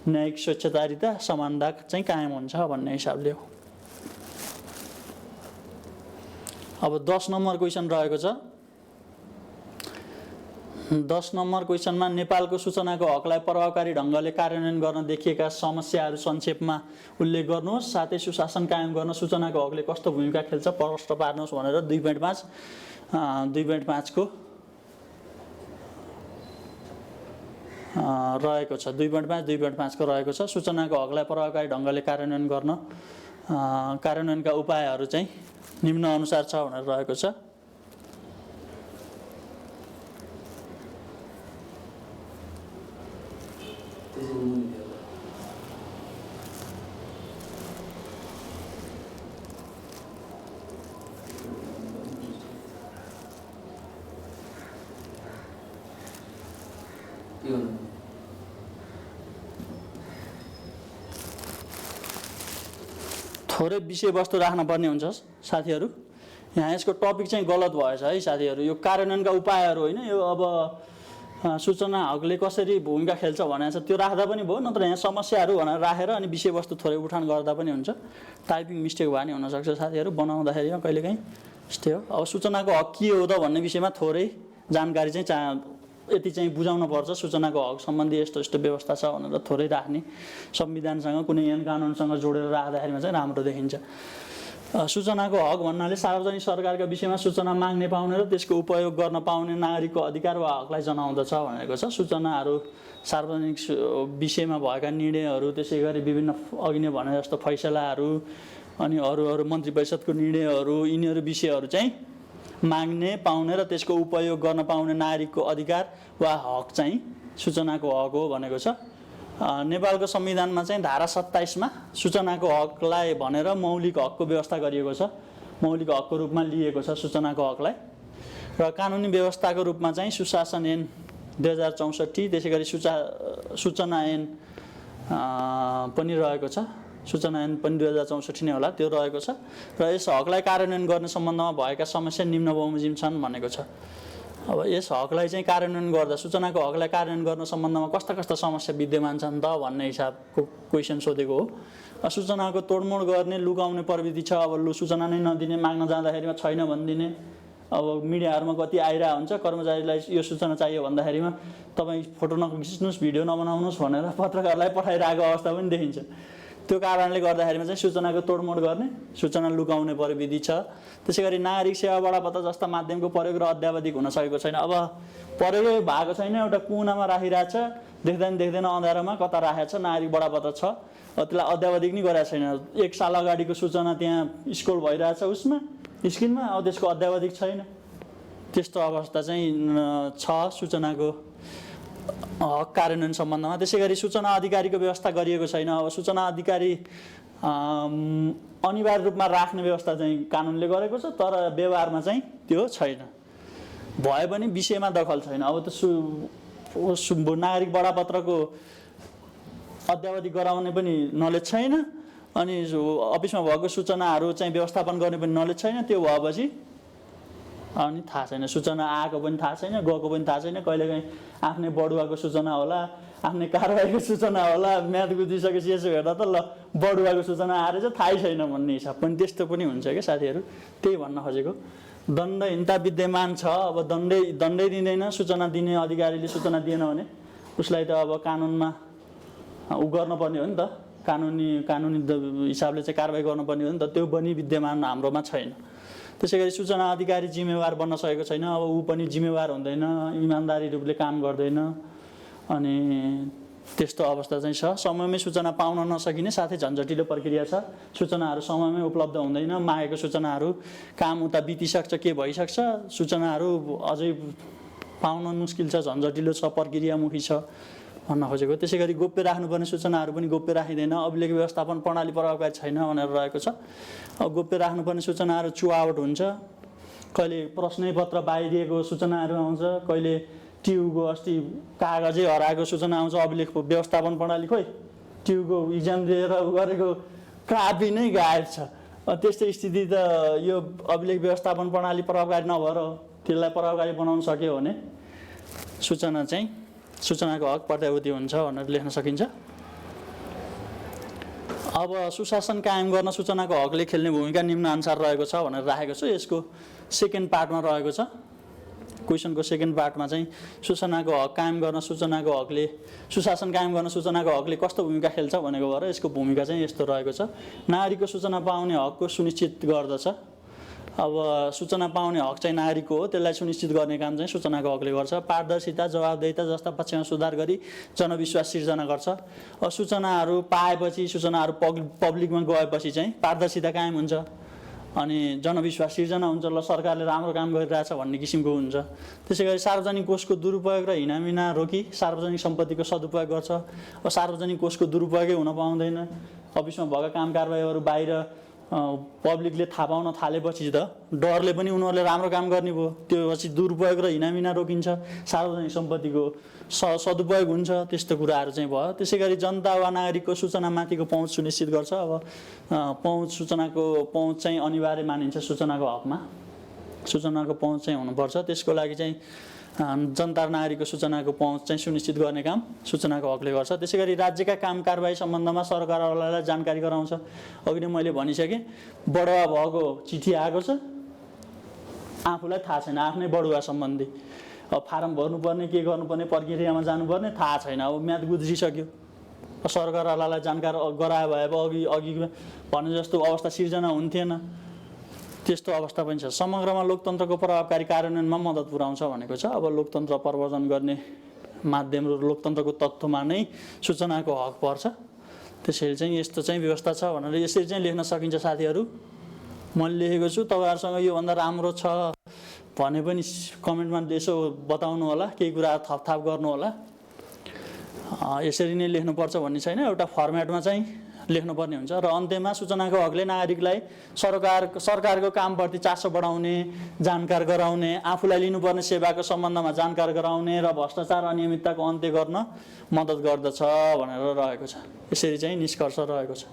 न्यायिक स्वच्छतारिता समानता चाहिँ कायम हुन्छ भन्ने हिसाबले हो। अब 10 नम्बर क्वेसन रहेको छ। 10 नम्बर क्वेसनमा नेपालको सूचनाको हकलाई प्रभावकारी ढङ्गले कार्यान्वयन गर्न देखिएका समस्याहरू संक्षेपमा उल्लेख गर्नुहोस्, साथै सुशासन कायम गर्न सूचनाको हकले कस्तो भूमिका खेल्छ प्रश्न पार्नुहोस् भनेर 2.5 को रहेको छ। 2.5 को रहेको छ। सूचनाको हकलाई प्रभावकारी ढङ्गले कार्यान्वयनका उपायहरू चाहिँ निम्न अनुसार छ भनेर रहेको छ। थोरै विषयवस्तु राख्न पर्ने हुन्छ साथीहरू। यहाँ यसको टपिक चाहिँ गलत भएछ है साथीहरू। यो कार्यान्वयनका उपायहरू होइन, यो अब सूचना हकले कसरी भूमिका खेल्छ भनेको छ त्यो राख्दा पनि भयो, नत्र यहाँ समस्याहरू भनेर राखेर अनि विषयवस्तु थोरै उठान गर्दा पनि हुन्छ। टाइपिङ मिस्टेक भए नि हुनसक्छ साथीहरू, बनाउँदाखेरिमा कहिलेकाहीँ यस्तै हो। अब सूचनाको हक के हो त भन्ने विषयमा थोरै जानकारी चाहिँ यति चाहिँ बुझाउन पर्छ। सूचनाको हक सम्बन्धी यस्तो यस्तो व्यवस्था छ भनेर थोरै राख्ने, संविधानसँग कुनै ऐन कानुनसँग जोडेर राख्दाखेरिमा चाहिँ राम्रो देखिन्छ। सूचनाको हक भन्नाले सार्वजनिक सरकारका विषयमा सूचना माग्ने पाउने र त्यसको उपयोग गर्न पाउने नागरिकको अधिकार वा हकलाई जनाउँदछ भनेको छ। सूचनाहरू सार्वजनिक विषयमा भएका निर्णयहरू, त्यसै गरी विभिन्न अघि नै भने जस्तो फैसलाहरू अनि अरू मन्त्री परिषदको निर्णयहरू, यिनीहरू विषयहरू चाहिँ माग्ने पाउने र त्यसको उपयोग गर्न पाउने नागरिकको अधिकार वा हक चाहिँ सूचनाको हक हो भनेको छ। नेपालको संविधानमा चाहिँ धारा 27 मा सूचनाको हकलाई भनेर मौलिक हकको व्यवस्था गरिएको छ। मौलिक हकको रूपमा लिएको छ सूचनाको हकलाई। र कानुनी व्यवस्थाको रूपमा चाहिँ सुशासन ऐन 2064, त्यसै गरी सूचना ऐन पनि रहेको छ। सूचना ऐन पनि 2064 नै होला, त्यो रहेको छ। र यस हकलाई कार्यान्वयन गर्ने सम्बन्धमा भएका समस्या निम्न बमोजिम छन् भनेको छ। अब यस हकलाई चाहिँ कार्यान्वयन गर्दा, सूचनाको हकलाई कार्यान्वयन गर्न सम्बन्धमा कस्ता कस्ता समस्या विद्यमान छन् त भन्ने हिसाबको क्वेसन सोधेको हो। सूचनाको तोडमोड गर्ने, लुकाउने प्रवृत्ति छ। अब सूचना नै नदिने, माग्न जाँदाखेरिमा छैन भनिदिने। अब मिडियाहरूमा कति आइरहेको हुन्छ, कर्मचारीलाई यो सूचना चाहियो भन्दाखेरिमा तपाईँ फोटो नखिच्नुहोस्, भिडियो नबनाउनुहोस् भनेर पत्रकारलाई पठाइरहेको अवस्था पनि देखिन्छ। त्यो कारणले गर्दाखेरिमा चाहिँ सूचनाको तोडमोड गर्ने, सूचना लुकाउने प्रविधि छ। त्यसै गरी नागरिक सेवा बडापत्र जस्ता माध्यमको प्रयोग र अध्यावधिक हुन सकेको छैन। अब प्रयोगै भएको छैन, एउटा कुनामा राखिरहेछ, देख्दैन अँध्यारोमा कता राखेको छ, नागरिक बडापत्र छ, त्यसलाई अध्यावधिक नै गरेको छैन। 1 साल अगाडिको सूचना त्यहाँ स्क्रोल भइरहेछ उसमा स्क्रिनमा, अब त्यसको अध्यावधिक छैन। त्यस्तो अवस्था चाहिँ छ सूचनाको हक कार्यान्वयन सम्बन्धमा। त्यसै गरी सूचना अधिकारीको व्यवस्था गरिएको छैन। अब सूचना अधिकारी अनिवार्य रूपमा राख्ने व्यवस्था चाहिँ कानुनले गरेको छ, तर व्यवहारमा चाहिँ त्यो छैन। भए पनि विषयमा दखल छैन। अब त नागरिक बडापत्रको अध्यावधिक गराउने पनि नलेज छैन, अनि अफिसमा भएको सूचनाहरू चाहिँ व्यवस्थापन गर्ने पनि नलेज छैन। त्यो भएपछि अनि थाहा छैन, सूचना आएको पनि थाहा छैन, गएको पनि थाहा छैन। कहिलेकाहीँ आफ्नै बढुवाको सूचना होला, आफ्नै कारबाहीको सूचना होला, म्याद गुजिसकेपछि यसो हेर्दा त ल बढुवाको सूचना आएर चाहिँ थाहै छैन भन्ने हिसाब पनि त्यस्तो पनि हुन्छ क्या साथीहरू। त्यही भन्न खोजेको। दण्डहीनता विद्यमान छ। अब दण्डै दिँदैन, सूचना दिने अधिकारीले सूचना दिएन भने उसलाई त अब कानुनमा गर्नुपर्ने हो नि त, कानुनी हिसाबले चाहिँ कारबाही गर्नुपर्ने हो नि त। त्यो पनि विद्यमान हाम्रोमा छैन। त्यसै गरी सूचना अधिकारी जिम्मेवार बन्न सकेको छैन। अब ऊ पनि जिम्मेवार हुँदैन, इमान्दारी रूपले काम गर्दैन, अनि त्यस्तो अवस्था चाहिँ छ। समयमै सूचना पाउन नसकिने साथै झन्झटिलो प्रक्रिया छ। सूचनाहरू समयमै उपलब्ध हुँदैन, मागेको सूचनाहरू काम उता बितिसक्छ, के भइसक्छ, सूचनाहरू अझै पाउन मुस्किल छ, झन्झटिलो छ, प्रक्रियामुखी छ भन्न खोजेको। त्यसै गरी गोप्य राख्नुपर्ने सूचनाहरू पनि गोप्य राखिँदैन, अभिलेख व्यवस्थापन प्रणाली प्रभावकारी छैन भनेर रहेको छ। गोप्य राख्नुपर्ने सूचनाहरू चुहावट हुन्छ, कहिले प्रश्नै पत्र बाहिरिएको सूचनाहरू आउँछ, कहिले ट्युको अस्ति कागजै हराएको सूचना आउँछ, अभिलेख व्यवस्थापन प्रणाली खोइ ट्युको इक्जाम दिएर गरेको कापी नै गायब छ। त्यस्तो स्थिति त यो अभिलेख व्यवस्थापन प्रणाली प्रभावकारी नभएर त्यसलाई प्रभावकारी बनाउन सक्यो भने सूचनाको हक प्रत्याभूति हुन्छ भनेर लेख्न सकिन्छ। अब सुशासन कायम गर्न सूचनाको हकले खेल्ने भूमिका निम्नानुसार रहेको छ भनेर राखेको छु। यसको सेकेन्ड पार्टमा रहेको छ। क्वेसनको सेकेन्ड पार्टमा चाहिँ सूचनाको हक कायम गर्न सूचनाको हकले सुशासन कायम गर्न सूचनाको हकले कस्तो भूमिका खेल्छ भनेको भएर यसको भूमिका चाहिँ यस्तो रहेको छ। नागरिकको सूचना पाउने हकको सुनिश्चित गर्दछ। अब सूचना पाउने हक चाहिँ नागरिकको हो, त्यसलाई सुनिश्चित गर्ने काम चाहिँ सूचनाको हकले गर्छ। पारदर्शिता, जवाबदेहिता जस्ता पक्षमा सुधार गरी जनविश्वास सिर्जना गर्छ। सूचनाहरू पाएपछि, सूचनाहरू पब्लिकमा गएपछि चाहिँ पारदर्शिता कायम हुन्छ अनि जनविश्वास सिर्जना हुन्छ, ल सरकारले राम्रो काम गरिरहेछ भन्ने किसिमको हुन्छ। त्यसै गरी सार्वजनिक कोषको दुरुपयोग र हिनामिना रोकी सार्वजनिक सम्पत्तिको सदुपयोग गर्छ। अब सार्वजनिक कोषको दुरुपयोगै हुन पाउँदैन। अफिसमा भएका काम कारबाहीहरू बाहिर पब्लिकले थाहा पाउन थालेपछि त डरले पनि उनीहरूले राम्रो काम गर्ने भयो, त्यो पछि दुरुपयोग र हिनामिना रोकिन्छ, सार्वजनिक सम्पत्तिको सदुपयोग हुन्छ, त्यस्तो कुराहरू चाहिँ भयो। त्यसै गरी जनता वा नागरिकको सूचनामाथिको पहुँच सुनिश्चित गर्छ। अब सूचनाको पहुँच चाहिँ अनिवार्य मानिन्छ सूचनाको हकमा। सूचनाको पहुँच चाहिँ हुनुपर्छ। त्यसको लागि चाहिँ जनता र नागरिकको सूचनाको पहुँच चाहिँ सुनिश्चित गर्ने काम सूचनाको हकले गर्छ। त्यसै गरी राज्यका काम कारबाही सम्बन्धमा सरकारवालालाई जानकारी गराउँछ। अघि नै मैले भनिसकेँ, बढुवा भएको चिठी आएको छ, आफूलाई थाहा छैन, आफ्नै बढुवा सम्बन्धी अब फारम भर्नुपर्ने, के गर्नुपर्ने, प्रक्रियामा जानुपर्ने थाहा छैन, अब म्याद गुज्रिसक्यो, सरकारवालालाई जानकार गरायो भए अघि भने जस्तो अवस्था सिर्जना हुन्थेन। त्यस्तो अवस्था पनि छ। समग्रमा लोकतन्त्रको प्रभावकारी कार्यान्वयनमा मद्दत पुर्याउँछ भनेको छ। अब लोकतन्त्र प्रवर्धन गर्ने माध्यम र लोकतन्त्रको तत्त्वमा नै सूचनाको हक पर्छ। त्यसैले चाहिँ यस्तो चाहिँ व्यवस्था छ भनेर यसरी चाहिँ लेख्न सकिन्छ। साथीहरू, मैले लेखेको छु, तपाईँहरूसँग योभन्दा राम्रो छ भने पनि कमेन्टमा यसो बताउनु होला, केही कुरा थपथाप गर्नु होला। यसरी नै लेख्नुपर्छ भन्ने छैन, एउटा फर्मेटमा चाहिँ लेख्नुपर्ने हुन्छ। र अन्त्यमा सूचनाको हकले नागरिकलाई सरकारको कामप्रति चासो बढाउने, जानकार गराउने, आफूलाई लिनुपर्ने सेवाको सम्बन्धमा जानकार गराउने र भ्रष्टाचार अनियमितताको अन्त्य गर्न मद्दत गर्दछ भनेर रहेको छ। यसरी चाहिँ निष्कर्ष रहेको छ।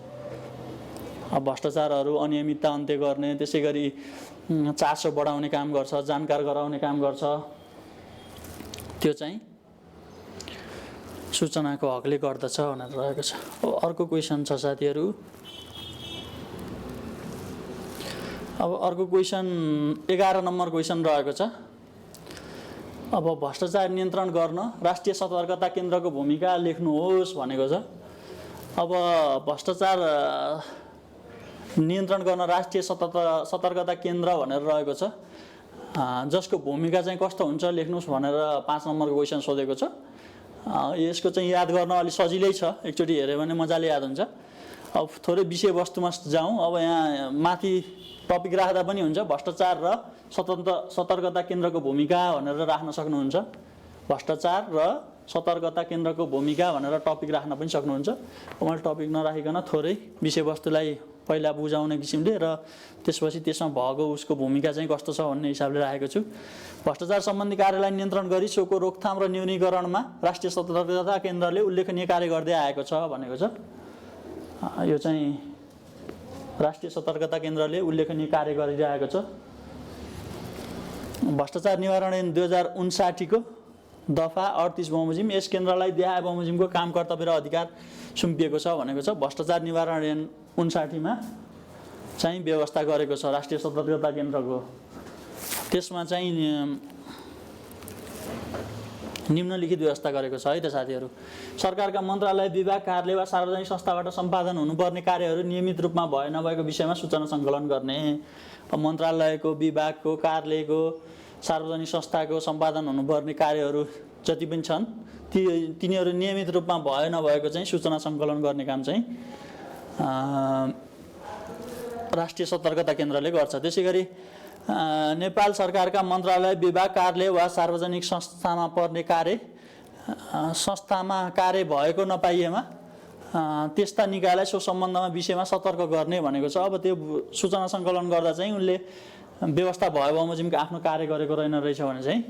अब भ्रष्टाचारहरू, अनियमितता अन्त्य गर्ने, त्यसै गरी चासो बढाउने काम गर्छ, जानकार गराउने काम गर्छ, त्यो चाहिँ सूचनाको हकले गर्दछ भनेर रहेको छ। अब अर्को क्वेसन छ साथीहरू। अब अर्को क्वेसन 11 नम्बर क्वेसन रहेको छ। अब भ्रष्टाचार नियन्त्रण गर्न राष्ट्रिय सतर्कता केन्द्रको भूमिका लेख्नुहोस् भनेको छ। अब भ्रष्टाचार नियन्त्रण गर्न राष्ट्रिय सतर्कता केन्द्र भनेर रहेको छ, जसको भूमिका चाहिँ कस्तो हुन्छ लेख्नुहोस् भनेर 5 नम्बरको क्वेसन सोधेको छ। यसको चाहिँ याद गर्न अलि सजिलै छ, एकचोटि हेऱ्यो भने मजाले याद हुन्छ। अब थोरै विषयवस्तुमा जाउँ। अब यहाँ माथि टपिक राख्दा पनि हुन्छ, भ्रष्टाचार र सतर्कता केन्द्रको भूमिका भनेर राख्न सक्नुहुन्छ। भ्रष्टाचार र सतर्कता केन्द्रको भूमिका भनेर टपिक राख्न पनि सक्नुहुन्छ। मैले टपिक नराखिकन थोरै विषयवस्तुलाई पहिला बुझाउने किसिमले र त्यसपछि त्यसमा भएको उसको भूमिका चाहिँ कस्तो छ भन्ने हिसाबले राखेको छु। भ्रष्टाचार सम्बन्धी कार्यलाई नियन्त्रण गरी सोको रोकथाम र न्यूनीकरणमा राष्ट्रिय सतर्कता केन्द्रले उल्लेखनीय कार्य गर्दै आएको छ भनेको छ। यो चाहिँ राष्ट्रिय सतर्कता केन्द्रले उल्लेखनीय कार्य गरिरहेको छ। भ्रष्टाचार निवारण ऐन 2059 को दफा 38 बमोजिम यस केन्द्रलाई देहाय बमोजिमको काम कर्तव्य र अधिकार सुम्पिएको छ भनेको छ। भ्रष्टाचार निवारण ऐन 59 मा चाहिँ व्यवस्था गरेको छ राष्ट्रिय सतर्कता केन्द्रको। त्यसमा चाहिँ निम्नलिखित व्यवस्था गरेको छ है त साथीहरू। सरकारका मन्त्रालय, विभाग, कार्यालय वा सार्वजनिक संस्थाबाट सम्पादन हुनुपर्ने कार्यहरू नियमित रूपमा भए नभएको विषयमा सूचना सङ्कलन गर्ने। मन्त्रालयको, विभागको, कार्यालयको, सार्वजनिक संस्थाको सम्पादन हुनुपर्ने कार्यहरू जति पनि छन् तिनीहरू नियमित रूपमा भयो नभएको चाहिँ सूचना सङ्कलन गर्ने काम चाहिँ राष्ट्रिय सतर्कता केन्द्रले गर्छ। त्यसै गरी नेपाल सरकारका मन्त्रालय, विभाग, कार्यालय वा सार्वजनिक संस्थामा पर्ने संस्थामा कार्य भएको नपाइएमा त्यस्ता निकायलाई सो सम्बन्धमा विषयमा सतर्क गर्ने भनेको छ। अब त्यो सूचना सङ्कलन गर्दा चाहिँ उनले व्यवस्था भयो बमोजिमको आफ्नो कार्य गरेको रहेन रहेछ भने चाहिँ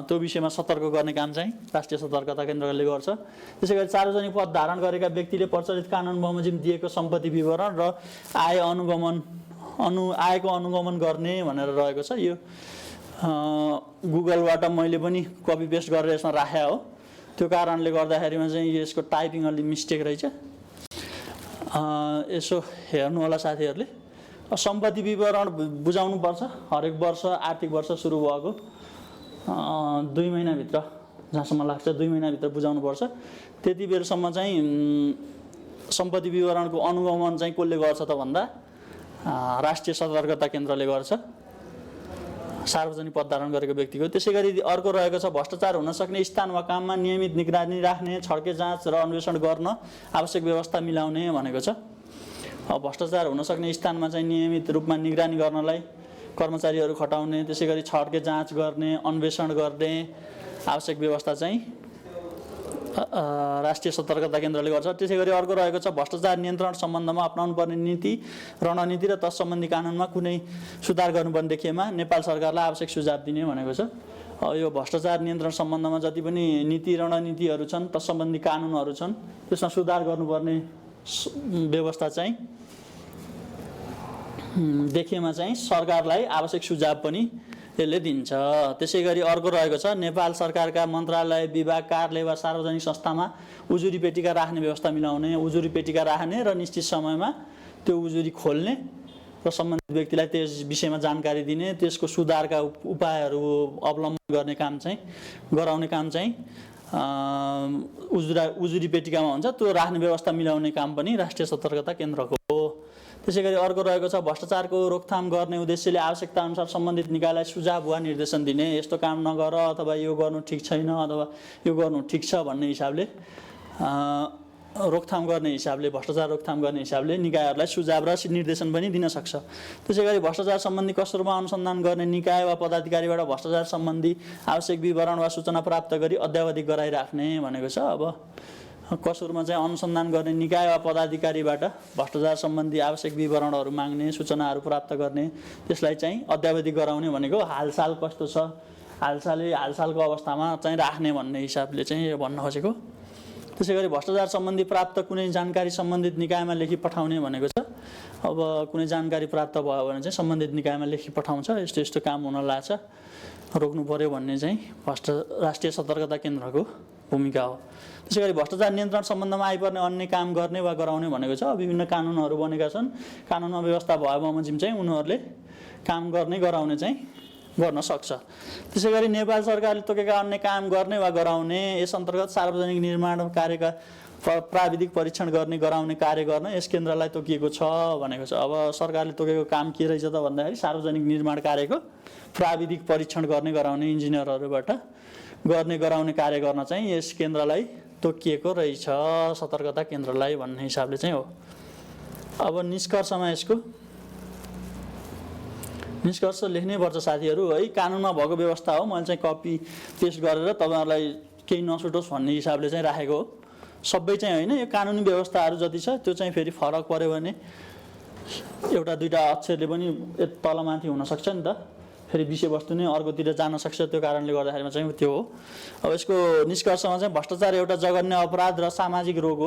त्यो विषयमा सतर्क गर्ने काम चाहिँ राष्ट्रिय सतर्कता केन्द्रले गर्छ। त्यसै गरी सार्वजनिक पद धारण गरेका व्यक्तिले प्रचलित कानुन बमोजिम दिएको सम्पत्ति विवरण र आयको अनुगमन गर्ने भनेर रहेको छ। यो गुगलबाट मैले पनि कपी पेस्ट गरेर यसमा राखे हो, त्यो कारणले गर्दाखेरिमा चाहिँ यसको टाइपिङ अलि मिस्टेक रहेछ। यसो हेर्नु होला साथीहरूले। सम्पत्ति विवरण बुझाउनु पर्छ हरेक वर्ष आर्थिक वर्ष सुरु भएको 2 महिनाभित्र, जहाँसम्म लाग्छ 2 महिनाभित्र बुझाउनु पर्छ। त्यति बेरसम्म चाहिँ सम्पत्ति विवरणको अनुगमन चाहिँ कसले गर्छ त भन्दा राष्ट्रिय सतर्कता केन्द्रले गर्छ, सार्वजनिक पद धारण गरेको व्यक्तिको। त्यसै गरी अर्को रहेको छ भ्रष्टाचार हुन सक्ने स्थान वा काममा नियमित निगरानी राख्ने, छड्के जाँच र अन्वेषण गर्न आवश्यक व्यवस्था मिलाउने भनेको छ। अब भ्रष्टाचार हुन सक्ने स्थानमा चाहिँ नियमित रूपमा निगरानी गर्नलाई कर्मचारीहरू खटाउने, त्यसै गरी छड्के जाँच गर्ने, अन्वेषण गर्ने आवश्यक व्यवस्था चाहिँ राष्ट्रिय सतर्कता केन्द्रले गर्छ। त्यसै गरी अर्को रहेको छ भ्रष्टाचार नियन्त्रण सम्बन्धमा अपनाउनु पर्ने नीति, रणनीति र तत्सम्बन्धी कानुनमा कुनै सुधार गर्नुपर्ने देखिएमा नेपाल सरकारलाई आवश्यक सुझाव दिने भनेको छ। यो भ्रष्टाचार नियन्त्रण सम्बन्धमा जति पनि नीति रणनीतिहरू छन्, तत्सम्बन्धी कानुनहरू छन्, त्यसमा सुधार गर्नुपर्ने व्यवस्था चाहिँ देखिएमा चाहिँ सरकारलाई आवश्यक सुझाव पनि यसले दिन्छ। त्यसै गरी अर्को रहेको छ नेपाल सरकारका मन्त्रालय, विभाग, कार्यालय वा सार्वजनिक संस्थामा उजुरी पेटिका राख्ने व्यवस्था मिलाउने, उजुरी पेटिका राख्ने र निश्चित समयमा त्यो उजुरी खोल्ने र सम्बन्धित व्यक्तिलाई त्यस विषयमा जानकारी दिने, त्यसको सुधारका उपायहरू अवलम्बन गर्ने काम चाहिँ गराउने काम चाहिँ उजुरी पेटिकामा हुन्छ। त्यो राख्ने व्यवस्था मिलाउने काम पनि राष्ट्रिय सतर्कता केन्द्रको हो। त्यसै गरी अर्को रहेको छ भ्रष्टाचारको रोकथाम गर्ने उद्देश्यले आवश्यकता अनुसार सम्बन्धित निकायलाई सुझाव वा निर्देशन दिने, यस्तो काम नगर अथवा यो गर्नु ठिक छैन अथवा यो गर्नु ठिक छ भन्ने हिसाबले रोकथाम गर्ने हिसाबले, भ्रष्टाचार रोकथाम गर्ने हिसाबले निकायहरूलाई सुझाव र निर्देशन पनि दिन सक्छ। त्यसै गरी भ्रष्टाचार सम्बन्धी कसुरमा अनुसन्धान गर्ने निकाय वा पदाधिकारीबाट भ्रष्टाचार सम्बन्धी आवश्यक विवरण वा सूचना प्राप्त गरी अद्यावधिक गराइराख्ने भनेको छ। अब कसुरमा चाहिँ अनुसन्धान गर्ने निकाय वा पदाधिकारीबाट भ्रष्टाचार सम्बन्धी आवश्यक विवरणहरू माग्ने, सूचनाहरू प्राप्त गर्ने, त्यसलाई चाहिँ अद्यावधिक गराउने भनेको हालसाल कस्तो छ, हालसालको अवस्थामा चाहिँ राख्ने भन्ने हिसाबले चाहिँ यो भन्न खोजेको। त्यसै गरी भ्रष्टाचार सम्बन्धी प्राप्त कुनै जानकारी सम्बन्धित निकायमा लेखी पठाउने भनेको छ। अब कुनै जानकारी प्राप्त भयो भने चाहिँ सम्बन्धित निकायमा लेखी पठाउँछ, यस्तो यस्तो काम हुन लाग्छ, रोक्नु पर्यो भन्ने चाहिँ राष्ट्रिय सतर्कता केन्द्रको भूमिका हो। त्यसै गरी भ्रष्टाचार नियन्त्रण सम्बन्धमा आइपर्ने अन्य काम गर्ने वा गराउने भनेको छ। विभिन्न कानुनहरू बनेका छन्, कानुनमा व्यवस्था भयो बमोजिम चाहिँ उनीहरूले काम गर्ने गराउने चाहिँ गर्न सक्छ। त्यसै गरी नेपाल सरकारले तोकेका अन्य काम गर्ने वा गराउने, यस अन्तर्गत सार्वजनिक निर्माण कार्यका प्राविधिक परीक्षण गर्ने गराउने कार्य गर्न यस केन्द्रलाई तोकिएको छ भनेको छ। अब सरकारले तोकेको काम के रहेछ त भन्दाखेरि सार्वजनिक निर्माण कार्यको प्राविधिक परीक्षण गर्ने गराउने, इन्जिनियरहरूबाट गर्ने गराउने कार्य गर्न चाहिँ यस केन्द्रलाई तोकिएको रहेछ, सतर्कता केन्द्रलाई भन्ने हिसाबले चाहिँ हो। अब निष्कर्षमा यसको निष्कर्ष लेख्नै पर्छ साथीहरू है। कानुनमा भएको व्यवस्था हो, मैले चाहिँ कपी पेस्ट गरेर तपाईँहरूलाई केही नसुटोस् भन्ने हिसाबले चाहिँ राखेको हो। सबै चाहिँ होइन, यो कानुनी व्यवस्थाहरू जति छ त्यो चाहिँ फेरि फरक पऱ्यो भने एउटा दुईवटा अक्षरले पनि तलमाथि हुनसक्छ नि त, फेरि विषयवस्तु नै अर्कोतिर जान सक्छ। त्यो कारणले गर्दाखेरिमा चाहिँ त्यो हो। अब यसको निष्कर्षमा चाहिँ भ्रष्टाचार एउटा जघन्य अपराध र सामाजिक रोग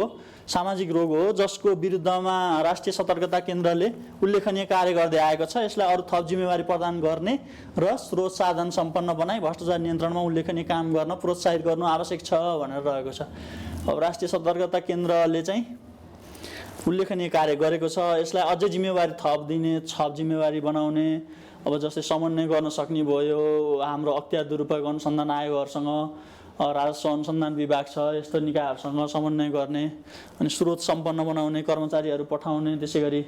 हो जसको विरुद्धमा राष्ट्रिय सतर्कता केन्द्रले उल्लेखनीय कार्य गर्दै आएको छ। यसलाई अरू थप जिम्मेवारी प्रदान गर्ने र स्रोत साधन सम्पन्न बनाई भ्रष्टाचार नियन्त्रणमा उल्लेखनीय काम गर्न प्रोत्साहित गर्नु आवश्यक छ भनेर रहेको छ। अब राष्ट्रिय सतर्कता केन्द्रले चाहिँ उल्लेखनीय कार्य गरेको छ, यसलाई अझै जिम्मेवारी थप दिने, थप जिम्मेवारी बनाउने। अब जस्तै समन्वय गर्न सक्ने भयो, हाम्रो अख्तियार दुरुपयोग अनुसन्धान आयोगहरूसँग, राजस्व अनुसन्धान विभाग छ, यस्तो निकायहरूसँग समन्वय गर्ने, अनि स्रोत सम्पन्न बनाउने, कर्मचारीहरू पठाउने, त्यसै गरी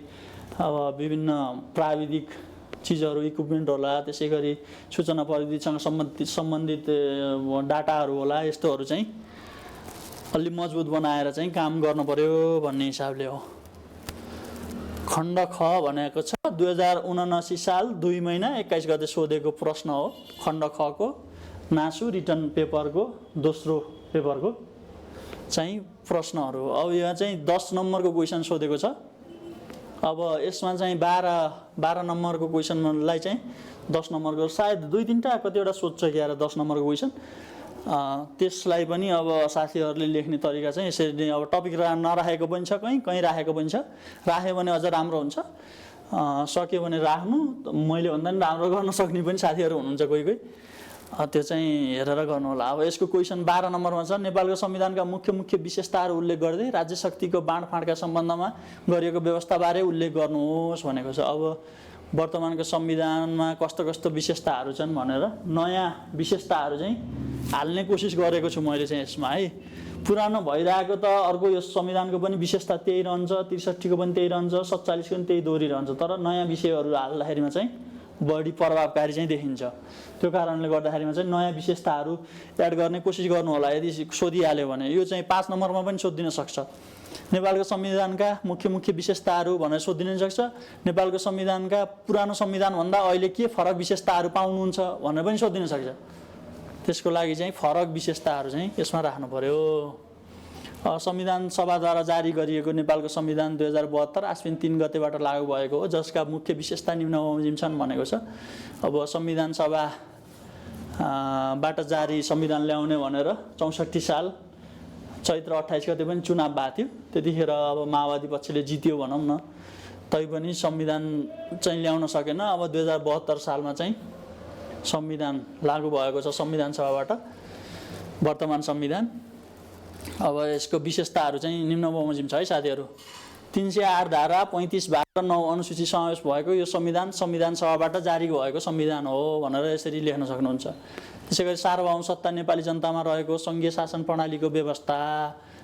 अब विभिन्न प्राविधिक चिजहरू इक्विपमेन्ट होला, त्यसै गरी सूचना प्रविधिसँग सम्बन्धित डाटाहरू होला, यस्तोहरू चाहिँ अलि मजबुत बनाएर चाहिँ काम गर्नु पर्यो भन्ने हिसाबले हो। खण्ड ख भनेको छ 2079 साल 2 महिना 21 गते सोधेको प्रश्न हो। खण्ड ख को नासु रिटर्न पेपरको दोस्रो पेपरको चाहिँ प्रश्नहरू हो। अब यहाँ चाहिँ 10 नम्बरको क्वेसन सोधेको छ। अब यसमा चाहिँ 12 नम्बरको क्वेसनलाई चाहिँ 10 नम्बरको सायद 2-3टा कतिवटा सोध्छ कि यार 10 नम्बरको क्वेसन। त्यसलाई पनि अब साथीहरूले लेख्ने तरिका चाहिँ यसरी नै अब टपिक नराखेको पनि छ, कहीँ राखेको पनि छ। राख्यो भने अझ राम्रो हुन्छ, सक्यो भने राख्नु। मैले भन्दा पनि राम्रो गर्न सक्ने पनि साथीहरू हुनुहुन्छ कोही त्यो चाहिँ हेरेर गर्नु होला। अब यसको क्वेसन 12 नम्बरमा छ। नेपालको संविधानका मुख्य विशेषताहरू उल्लेख गर्दै राज्य शक्तिको बाँडफाँडका सम्बन्धमा गरिएको व्यवस्थाबारे उल्लेख गर्नुहोस् भनेको छ। अब वर्तमानको संविधानमा कस्तो विशेषताहरू छन् भनेर नयाँ विशेषताहरू चाहिँ हाल्ने कोसिस गरेको छु मैले चाहिँ यसमा है। पुरानो भइरहेको त अर्को यो संविधानको पनि विशेषता त्यही रहन्छ, 63 को पनि त्यही रहन्छ, 47 को पनि त्यही दोहोरिरहन्छ। तर नयाँ विषयहरू हाल्दाखेरिमा चाहिँ बढी प्रभावकारी चाहिँ देखिन्छ। त्यो कारणले गर्दाखेरिमा चाहिँ नयाँ विशेषताहरू एड गर्ने कोसिस गर्नु होला। यदि सोधिहाल्यो भने यो चाहिँ 5 नम्बरमा पनि सोधिन सक्छ। नेपालको संविधानका मुख्य विशेषताहरू भनेर सोधिन सक्छ। नेपालको संविधानका पुरानो संविधानभन्दा अहिले के फरक विशेषताहरू पाउनुहुन्छ भनेर पनि सोधिन सक्छ। त्यसको लागि चाहिँ फरक विशेषताहरू चाहिँ यसमा राख्नु पर्यो। संविधान सभाद्वारा जारी गरिएको नेपालको संविधान 2072 आश्विन 3 गतेबाट लागू भएको हो, जसका मुख्य विशेषता निम्न बमोजिम छन् भनेको छ। अब संविधान सभा बाट जारी संविधान ल्याउने भनेर 64 साल चैत्र 28 गते पनि चुनाव भएको थियो। त्यतिखेर अब माओवादी पक्षले जित्यो भनौँ न, तैपनि संविधान चाहिँ ल्याउन सकेन। अब 2072 सालमा चाहिँ संविधान लागू भएको छ संविधान सभाबाट, वर्तमान संविधान। अब यसको विशेषताहरू चाहिँ निम्न बमोजिम छ है साथीहरू। 308 धारा 35 भाग 9 अनुसूची समावेश भएको यो संविधान सभाबाट जारी भएको संविधान हो भनेर यसरी लेख्न सक्नुहुन्छ। त्यसैगरी सार्वभौम सत्ता नेपाली जनतामा रहेको सङ्घीय शासन प्रणालीको व्यवस्था।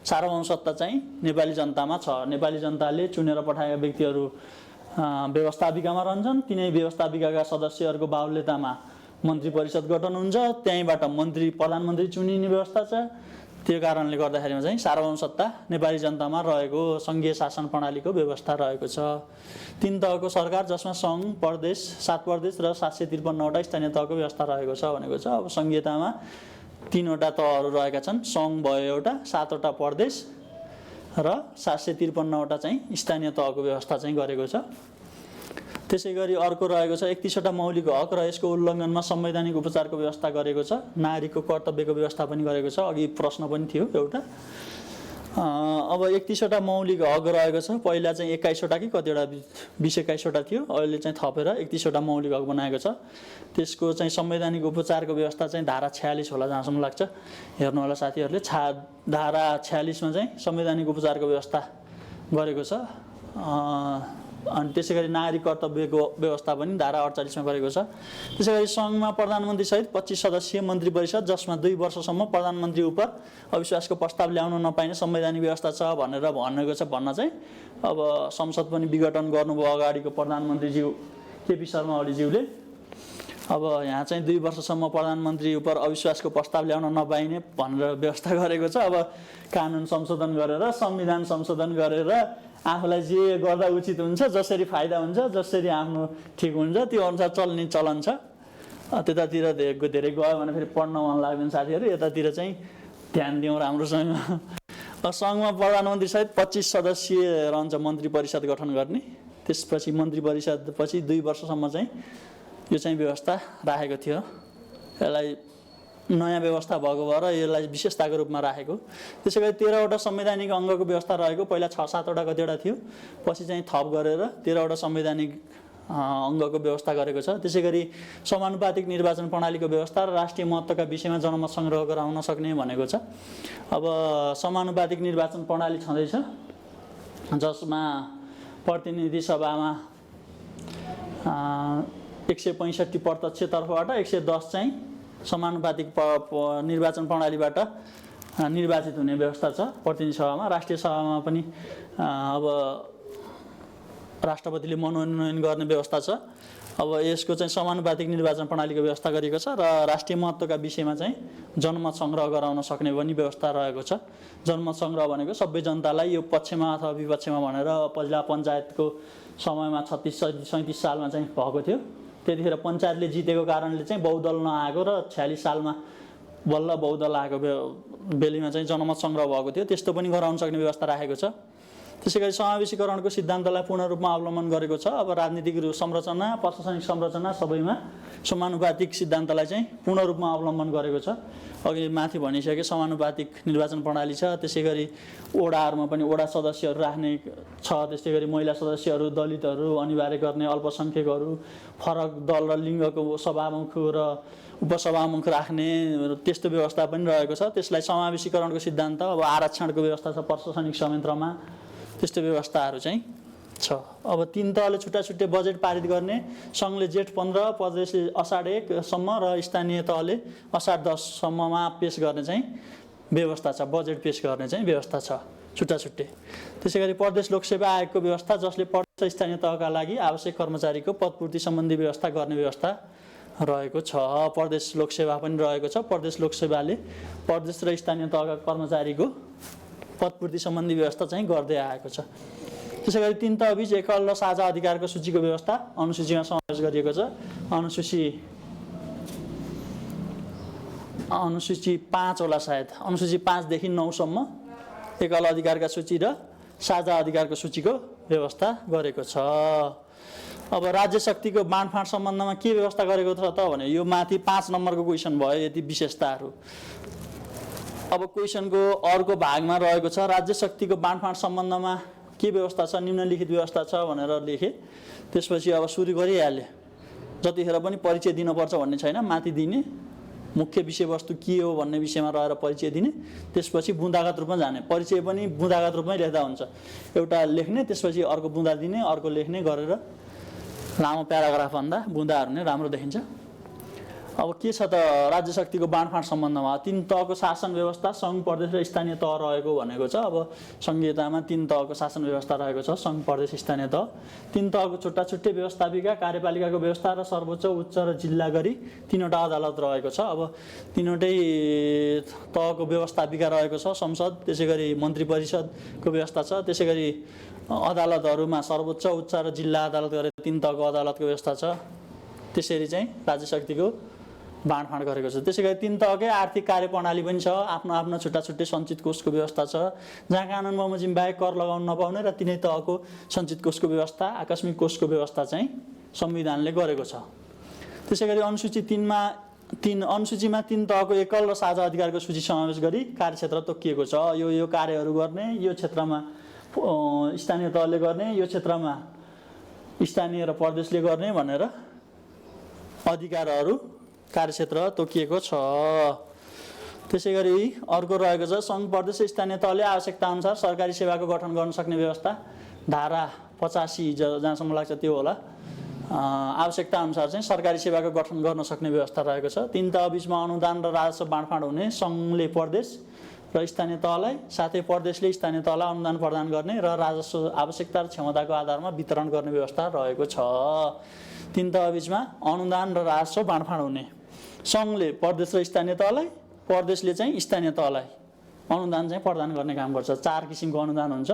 सार्वभौम सत्ता चाहिँ नेपाली जनतामा छ। नेपाली जनताले चुनेर पठाएका व्यक्तिहरू व्यवस्थापिकामा रहन्छन्। तिनै व्यवस्थापिकाका सदस्यहरूको बाहुल्यतामा मन्त्री परिषद गठन हुन्छ। त्यहीँबाट प्रधानमन्त्री चुनिने व्यवस्था छ। त्यो कारणले गर्दाखेरिमा चाहिँ सार्वभौम सत्ता नेपाली जनतामा रहेको सङ्घीय शासन प्रणालीको व्यवस्था रहेको छ। 3 तहको सरकार जसमा सङ्घ, प्रदेश, 7 प्रदेश र 753वटा स्थानीय तहको व्यवस्था रहेको छ भनेको छ। अब सङ्घीयतामा 3वटा तहहरू रहेका छन्। सङ्घ भयो एउटा, 7वटा प्रदेश र 753वटा चाहिँ स्थानीय तहको व्यवस्था चाहिँ गरेको छ। त्यसैगरी अर्को रहेको छ 31वटा मौलिक हक र यसको उल्लङ्घनमा संवैधानिक उपचारको व्यवस्था गरेको छ। नागरिकको कर्तव्यको व्यवस्था पनि गरेको छ। अघि प्रश्न पनि थियो एउटा। अब 31वटा मौलिक हक रहेको छ। पहिला चाहिँ 21वटा कि कतिवटा 20-21वटा थियो, अहिले चाहिँ थपेर 31वटा मौलिक हक बनाएको छ। त्यसको चाहिँ संवैधानिक उपचारको व्यवस्था चाहिँ धारा 46 होला जहाँसम्म लाग्छ। हेर्नु होला साथीहरूले, धारा 46 मा चाहिँ संवैधानिक उपचारको व्यवस्था गरेको छ। अनि त्यसैगरी नागरिक कर्तव्यको व्यवस्था पनि धारा 48 मा गरेको छ। त्यसैगरी सङ्घमा प्रधानमन्त्री सहित 25 सदस्यीय मन्त्री परिषद जसमा 2 वर्षसम्म प्रधानमन्त्री उप अविश्वासको प्रस्ताव ल्याउन नपाइने संवैधानिक व्यवस्था छ भनेर भनेको छ। भन्न चाहिँ अब संसद पनि विघटन गर्नुभयो अगाडिको प्रधानमन्त्रीज्यू केपी शर्मा ओलीज्यूले। अब यहाँ चाहिँ 2 वर्षसम्म प्रधानमन्त्री उप अविश्वासको प्रस्ताव ल्याउन नपाइने भनेर व्यवस्था गरेको छ। अब कानुन संशोधन गरेर, संविधान संशोधन गरेर आफूलाई जे गर्दा उचित हुन्छ, जसरी फाइदा हुन्छ, जसरी आफ्नो ठिक हुन्छ त्यो अनुसार चल्ने चलन छ। त्यतातिर धेरै गयो भने फेरि पढ्न मन लाग्दैन साथीहरू। यतातिर चाहिँ ध्यान दिउँ राम्रोसँग। सङ्घमा प्रधानमन्त्री सहित 25 सदस्यीय रहन्छ मन्त्री परिषद गठन गर्ने। त्यसपछि मन्त्री परिषद पछि 2 वर्षसम्म चाहिँ यो चाहिँ व्यवस्था राखेको थियो। यसलाई नयाँ व्यवस्था भएको भएर यसलाई विशेषताको रूपमा राखेको। त्यसैगरी 13वटा संवैधानिक अङ्गको व्यवस्था रहेको। पहिला 6-7वटा कतिवटा थियो, पछि चाहिँ थप गरेर 13वटा संवैधानिक अङ्गको व्यवस्था गरेको छ। त्यसैगरी समानुपातिक निर्वाचन प्रणालीको व्यवस्था र राष्ट्रिय महत्त्वका विषयमा जनमत सङ्ग्रह गराउन सक्ने भनेको छ। अब समानुपातिक निर्वाचन प्रणाली छँदैछ, जसमा प्रतिनिधि सभामा 165 प्रत्यक्षतर्फबाट 110 चाहिँ समानुपातिक निर्वाचन प्रणालीबाट निर्वाचित हुने व्यवस्था छ प्रतिनिधि सभामा। राष्ट्रिय सभामा पनि अब राष्ट्रपतिले मनोनयन गर्ने व्यवस्था छ। अब यसको चाहिँ समानुपातिक निर्वाचन प्रणालीको व्यवस्था गरिएको छ र राष्ट्रिय महत्त्वका विषयमा चाहिँ जनमत सङ्ग्रह गराउन सक्ने पनि व्यवस्था रहेको छ। जनमत सङ्ग्रह भनेको सबै जनतालाई यो पक्षमा अथवा विपक्षमा भनेर पहिला पञ्चायतको समयमा 36-37 सालमा चाहिँ भएको थियो। त्यतिखेर पञ्चायतले जितेको कारणले चाहिँ बहुदल नआएको र 46 सालमा बल्ल बहुदल आएको बेलीमा चाहिँ जनमत सङ्ग्रह भएको थियो। त्यस्तो पनि गराउन सक्ने व्यवस्था राखेको छ। त्यसै गरी समावेशीकरणको सिद्धान्तलाई पूर्ण रूपमा अवलम्बन गरेको छ। अब राजनीतिक संरचना प्रशासनिक संरचना सबैमा समानुपातिक सिद्धान्तलाई चाहिँ पूर्ण रूपमा अवलम्बन गरेको छ। अघि माथि भनिसके समानुपातिक निर्वाचन प्रणाली छ। त्यसै गरी वडाहरूमा पनि वडा सदस्यहरू राख्ने छ। त्यसै गरी महिला सदस्यहरू, दलितहरू अनिवार्य गर्ने, अल्पसङ्ख्यकहरू, फरक दल र लिङ्गको सभामुख र उपसभामुख राख्ने त्यस्तो व्यवस्था पनि रहेको छ। त्यसलाई समावेशीकरणको सिद्धान्त, अब आरक्षणको व्यवस्था छ प्रशासनिक संयन्त्रमा, त्यस्तो व्यवस्थाहरू चाहिँ छ। अब 3 तहले छुट्टा छुट्टै बजेट पारित गर्ने, सङ्घले जेठ 15, प्रदेशले असाढ 1 सम्म र स्थानीय तहले असाढ 10 सम्ममा पेश गर्ने चाहिँ व्यवस्था छ। बजेट पेश गर्ने चाहिँ व्यवस्था छ छुट्टा छुट्टै। त्यसै गरी प्रदेश लोकसेवा आयोगको व्यवस्था, जसले प्रदेश र स्थानीय तहका लागि आवश्यक कर्मचारीको पदपूर्ति सम्बन्धी व्यवस्था गर्ने व्यवस्था रहेको छ। प्रदेश लोकसेवा पनि रहेको छ। प्रदेश लोकसेवाले प्रदेश र स्थानीय तहका कर्मचारीको पदपूर्ति सम्बन्धी व्यवस्था चाहिँ गर्दै आएको छ। त्यसै गरी 3 तहबीच एकल र साझा अधिकारको सूचीको व्यवस्था अनुसूचीमा समावेश गरिएको छ। अनुसूची 5 होला सायद, अनुसूची 5 देखि 9 सम्म एकल अधिकारका सूची र साझा अधिकारको सूचीको व्यवस्था गरेको छ। अब राज्य शक्तिको बाँडफाँड सम्बन्धमा के व्यवस्था गरेको छ त भने यो माथि 5 नम्बरको क्वेसन भयो। यति विशेषताहरू। अब क्वेसनको अर्को भागमा रहेको छ राज्य शक्तिको बाँडफाँड सम्बन्धमा के व्यवस्था छ, निम्नलिखित व्यवस्था छ भनेर लेखे। त्यसपछि अब सुरु गरिहाले। जतिखेर पनि परिचय दिनुपर्छ भन्ने छैन, माथि दिने मुख्य विषयवस्तु के हो भन्ने विषयमा रहेर परिचय दिने, त्यसपछि बुँदागत रूपमा जाने। परिचय पनि बुँदागत रूपमै लेख्दा हुन्छ। एउटा लेख्ने, त्यसपछि अर्को बुँदा दिने, अर्को लेख्ने गरेर लामो प्याराग्राफ भन्दा बुँदाहरू नै राम्रो देखिन्छ। अब के छ त राज्य शक्तिको बाँडफाँड सम्बन्धमा 3 तहको शासन व्यवस्था, सङ्घ, प्रदेश र स्थानीय तह रहेको भनेको छ। अब संहितामा 3 तहको शासन व्यवस्था रहेको छ, सङ्घ, प्रदेश, स्थानीय तह। 3 तहको छुट्टा छुट्टै व्यवस्थापिका, कार्यपालिकाको व्यवस्था र सर्वोच्च, उच्च र जिल्ला गरी 3वटा अदालत रहेको छ। अब 3वटै तहको व्यवस्थापिका रहेको छ, संसद, त्यसै गरी मन्त्री परिषदको व्यवस्था छ। त्यसै गरी अदालतहरूमा सर्वोच्च, उच्च र जिल्ला अदालत गरेर 3 तहको अदालतको व्यवस्था छ। त्यसरी चाहिँ राज्य शक्तिको बाँडफाँड गरेको छ। त्यसै गरी 3 तहकै आर्थिक कार्यप्रणाली पनि छ। आफ्नो आफ्नो छुट्टा छुट्टै सञ्चित कोषको व्यवस्था छ, जहाँ कानुन बमोजिम बाहेक कर लगाउन नपाउने र तिनै तहको सञ्चित कोषको व्यवस्था, आकस्मिक कोषको व्यवस्था चाहिँ संविधानले गरेको छ। त्यसै गरी अनुसूचीमा 3 तहको एकल र साझा अधिकारको सूची समावेश गरी कार्यक्षेत्र तोकिएको छ। यो कार्यहरू गर्ने, यो क्षेत्रमा स्थानीय तहले गर्ने, यो क्षेत्रमा स्थानीय र प्रदेशले गर्ने भनेर अधिकारहरू कार्यक्षेत्र तोकिएको छ। त्यसै गरी अर्को रहेको छ सङ्घ, प्रदेश, स्थानीय तहले आवश्यकता अनुसार सरकारी सेवाको गठन गर्न सक्ने व्यवस्था। धारा 85 जहाँसम्म लाग्छ त्यो होला। आवश्यकता अनुसार चाहिँ सरकारी सेवाको गठन गर्न सक्ने व्यवस्था रहेको छ। 3 तह बीचमा अनुदान र राजस्व बाँडफाँड हुने, सङ्घले प्रदेश र स्थानीय तहलाई, साथै प्रदेशले स्थानीय तहलाई अनुदान प्रदान गर्ने र राजस्व आवश्यकता र क्षमताको आधारमा वितरण गर्ने व्यवस्था रहेको छ। 3 तह बीचमा अनुदान र राजस्व बाँडफाँड हुने, सङ्घले प्रदेश र स्थानीय तहलाई, प्रदेशले चाहिँ स्थानीय तहलाई अनुदान चाहिँ प्रदान गर्ने काम गर्छ। 4 किसिमको अनुदान हुन्छ,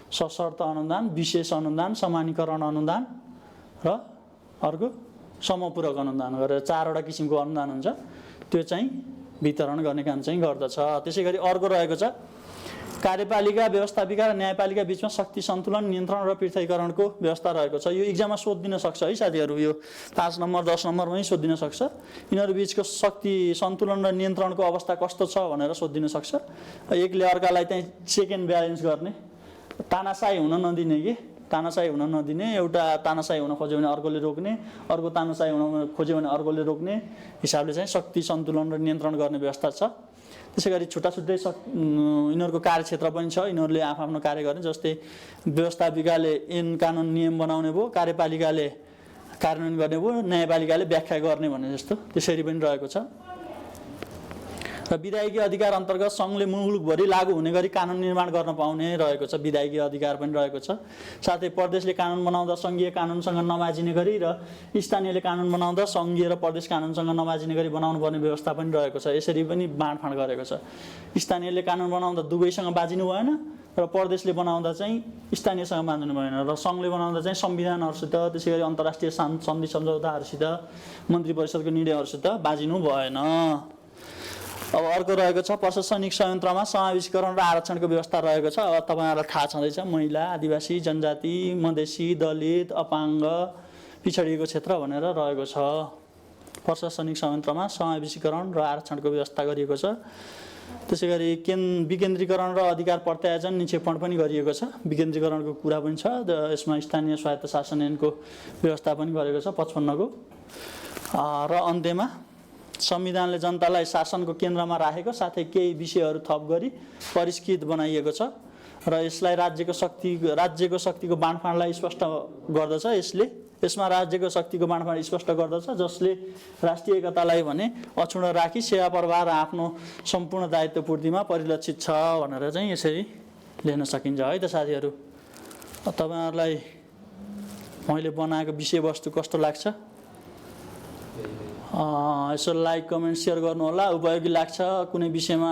सशर्त अनुदान, विशेष अनुदान, समानीकरण अनुदान र अर्को समपूरक अनुदान गरेर 4वटा किसिमको अनुदान हुन्छ। त्यो चाहिँ वितरण गर्ने काम चाहिँ गर्दछ। त्यसै गरी अर्को रहेको छ कार्यपालिका, व्यवस्थापिका र न्यायपालिका बीचमा शक्ति सन्तुलन, नियन्त्रण र पृथकीकरणको व्यवस्था रहेको छ। यो इक्जाममा सोधिदिन सक्छ है साथीहरू। यो 5 नम्बर 10 नम्बरमै सोधिदिन सक्छ। यिनीहरू बीचको शक्ति सन्तुलन र नियन्त्रणको अवस्था कस्तो छ भनेर सोधिदिन सक्छ। एकले अर्कालाई चाहिँ चेक एन्ड ब्यालेन्स गर्ने, तानासाही हुन नदिने कि तानासाही हुन नदिने, एउटा तानासाही हुन खोज्यो भने अर्कोले रोक्ने, अर्को तानासाही हुन खोज्यो भने अर्कोले रोक्ने हिसाबले चाहिँ शक्ति सन्तुलन र नियन्त्रण गर्ने व्यवस्था छ। त्यसै गरी छुट्टा छुट्टै यिनीहरूको कार्यक्षेत्र पनि छ। यिनीहरूले आफ्नो कार्य गर्ने, जस्तै व्यवस्थापिकाले ऐन कानुन नियम बनाउने भयो, कार्यपालिकाले कार्यान्वयन गर्ने भयो, न्यायपालिकाले व्याख्या गर्ने भन्ने जस्तो त्यसरी पनि रहेको छ। र विधायकीय अधिकार अन्तर्गत सङ्घले मुलुकभरि लागू हुने गरी कानुन निर्माण गर्न पाउने रहेको छ, विधायकीय अधिकार पनि रहेको छ। साथै प्रदेशले कानुन बनाउँदा सङ्घीय कानुनसँग नमाजिने गरी र स्थानीयले कानुन बनाउँदा सङ्घीय र प्रदेश कानुनसँग नमाजिने गरी बनाउनु पर्ने व्यवस्था पनि रहेको छ। यसरी पनि बाँडफाँड गरेको छ। स्थानीयले कानुन बनाउँदा दुवैसँग बाजिनु भएन र प्रदेशले बनाउँदा चाहिँ स्थानीयसँग बाँध्नु भएन र सङ्घले बनाउँदा चाहिँ संविधानहरूसित त्यसै गरी अन्तर्राष्ट्रिय सन्धि सम्झौताहरूसित मन्त्री परिषदको निर्णयहरूसित बाजिनु भएन। अब अर्को रहेको छ प्रशासनिक संयन्त्रमा समावेशीकरण र आरक्षणको व्यवस्था रहेको छ। अब तपाईँहरूलाई थाहा छँदैछ महिला, आदिवासी, जनजाति, मधेसी, दलित, अपाङ्ग, पिछडिएको क्षेत्र भनेर रहेको छ। प्रशासनिक संयन्त्रमा समावेशीकरण र आरक्षणको व्यवस्था गरिएको छ। त्यसै गरी विकेन्द्रीकरण र अधिकार प्रत्यायोजन निक्षेपण पनि गरिएको छ। विकेन्द्रीकरणको कुरा पनि छ। यसमा स्थानीय स्वायत्त शासन ऐनको व्यवस्था पनि गरेको छ 55 को। र अन्त्यमा संविधानले जनतालाई शासनको केन्द्रमा राखेको साथै केही विषयहरू थप गरी परिष्कृत बनाइएको छ र यसलाई राज्यको शक्तिको बाँडफाँडलाई स्पष्ट गर्दछ। यसमा राज्यको शक्तिको बाँडफाँड स्पष्ट गर्दछ, जसले राष्ट्रिय एकतालाई भने अक्षुण्ण राखी सेवा प्रवाह र आफ्नो सम्पूर्ण दायित्व पूर्तिमा परिलक्षित छ भनेर चाहिँ यसरी लेख्न सकिन्छ है त साथीहरू। तपाईहरुलाई मैले बनाएको विषयवस्तु कस्तो लाग्छ? यसो लाइक कमेन्ट सेयर गर्नु होला। उपयोगी लाग्छ कुनै विषयमा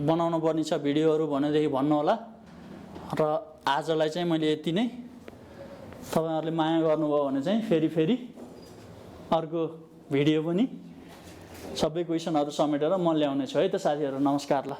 बनाउनु पर्ने छ भिडियोहरू भनेदेखि भन्नु होला। र आजलाई चाहिँ मैले यति नै। तपाईहरुले माया गर्नुभयो भने चाहिँ फेरि अर्को भिडियो पनि सबै क्वेशनहरू समेटेर म ल्याउने छु है त साथीहरू। नमस्कार ल।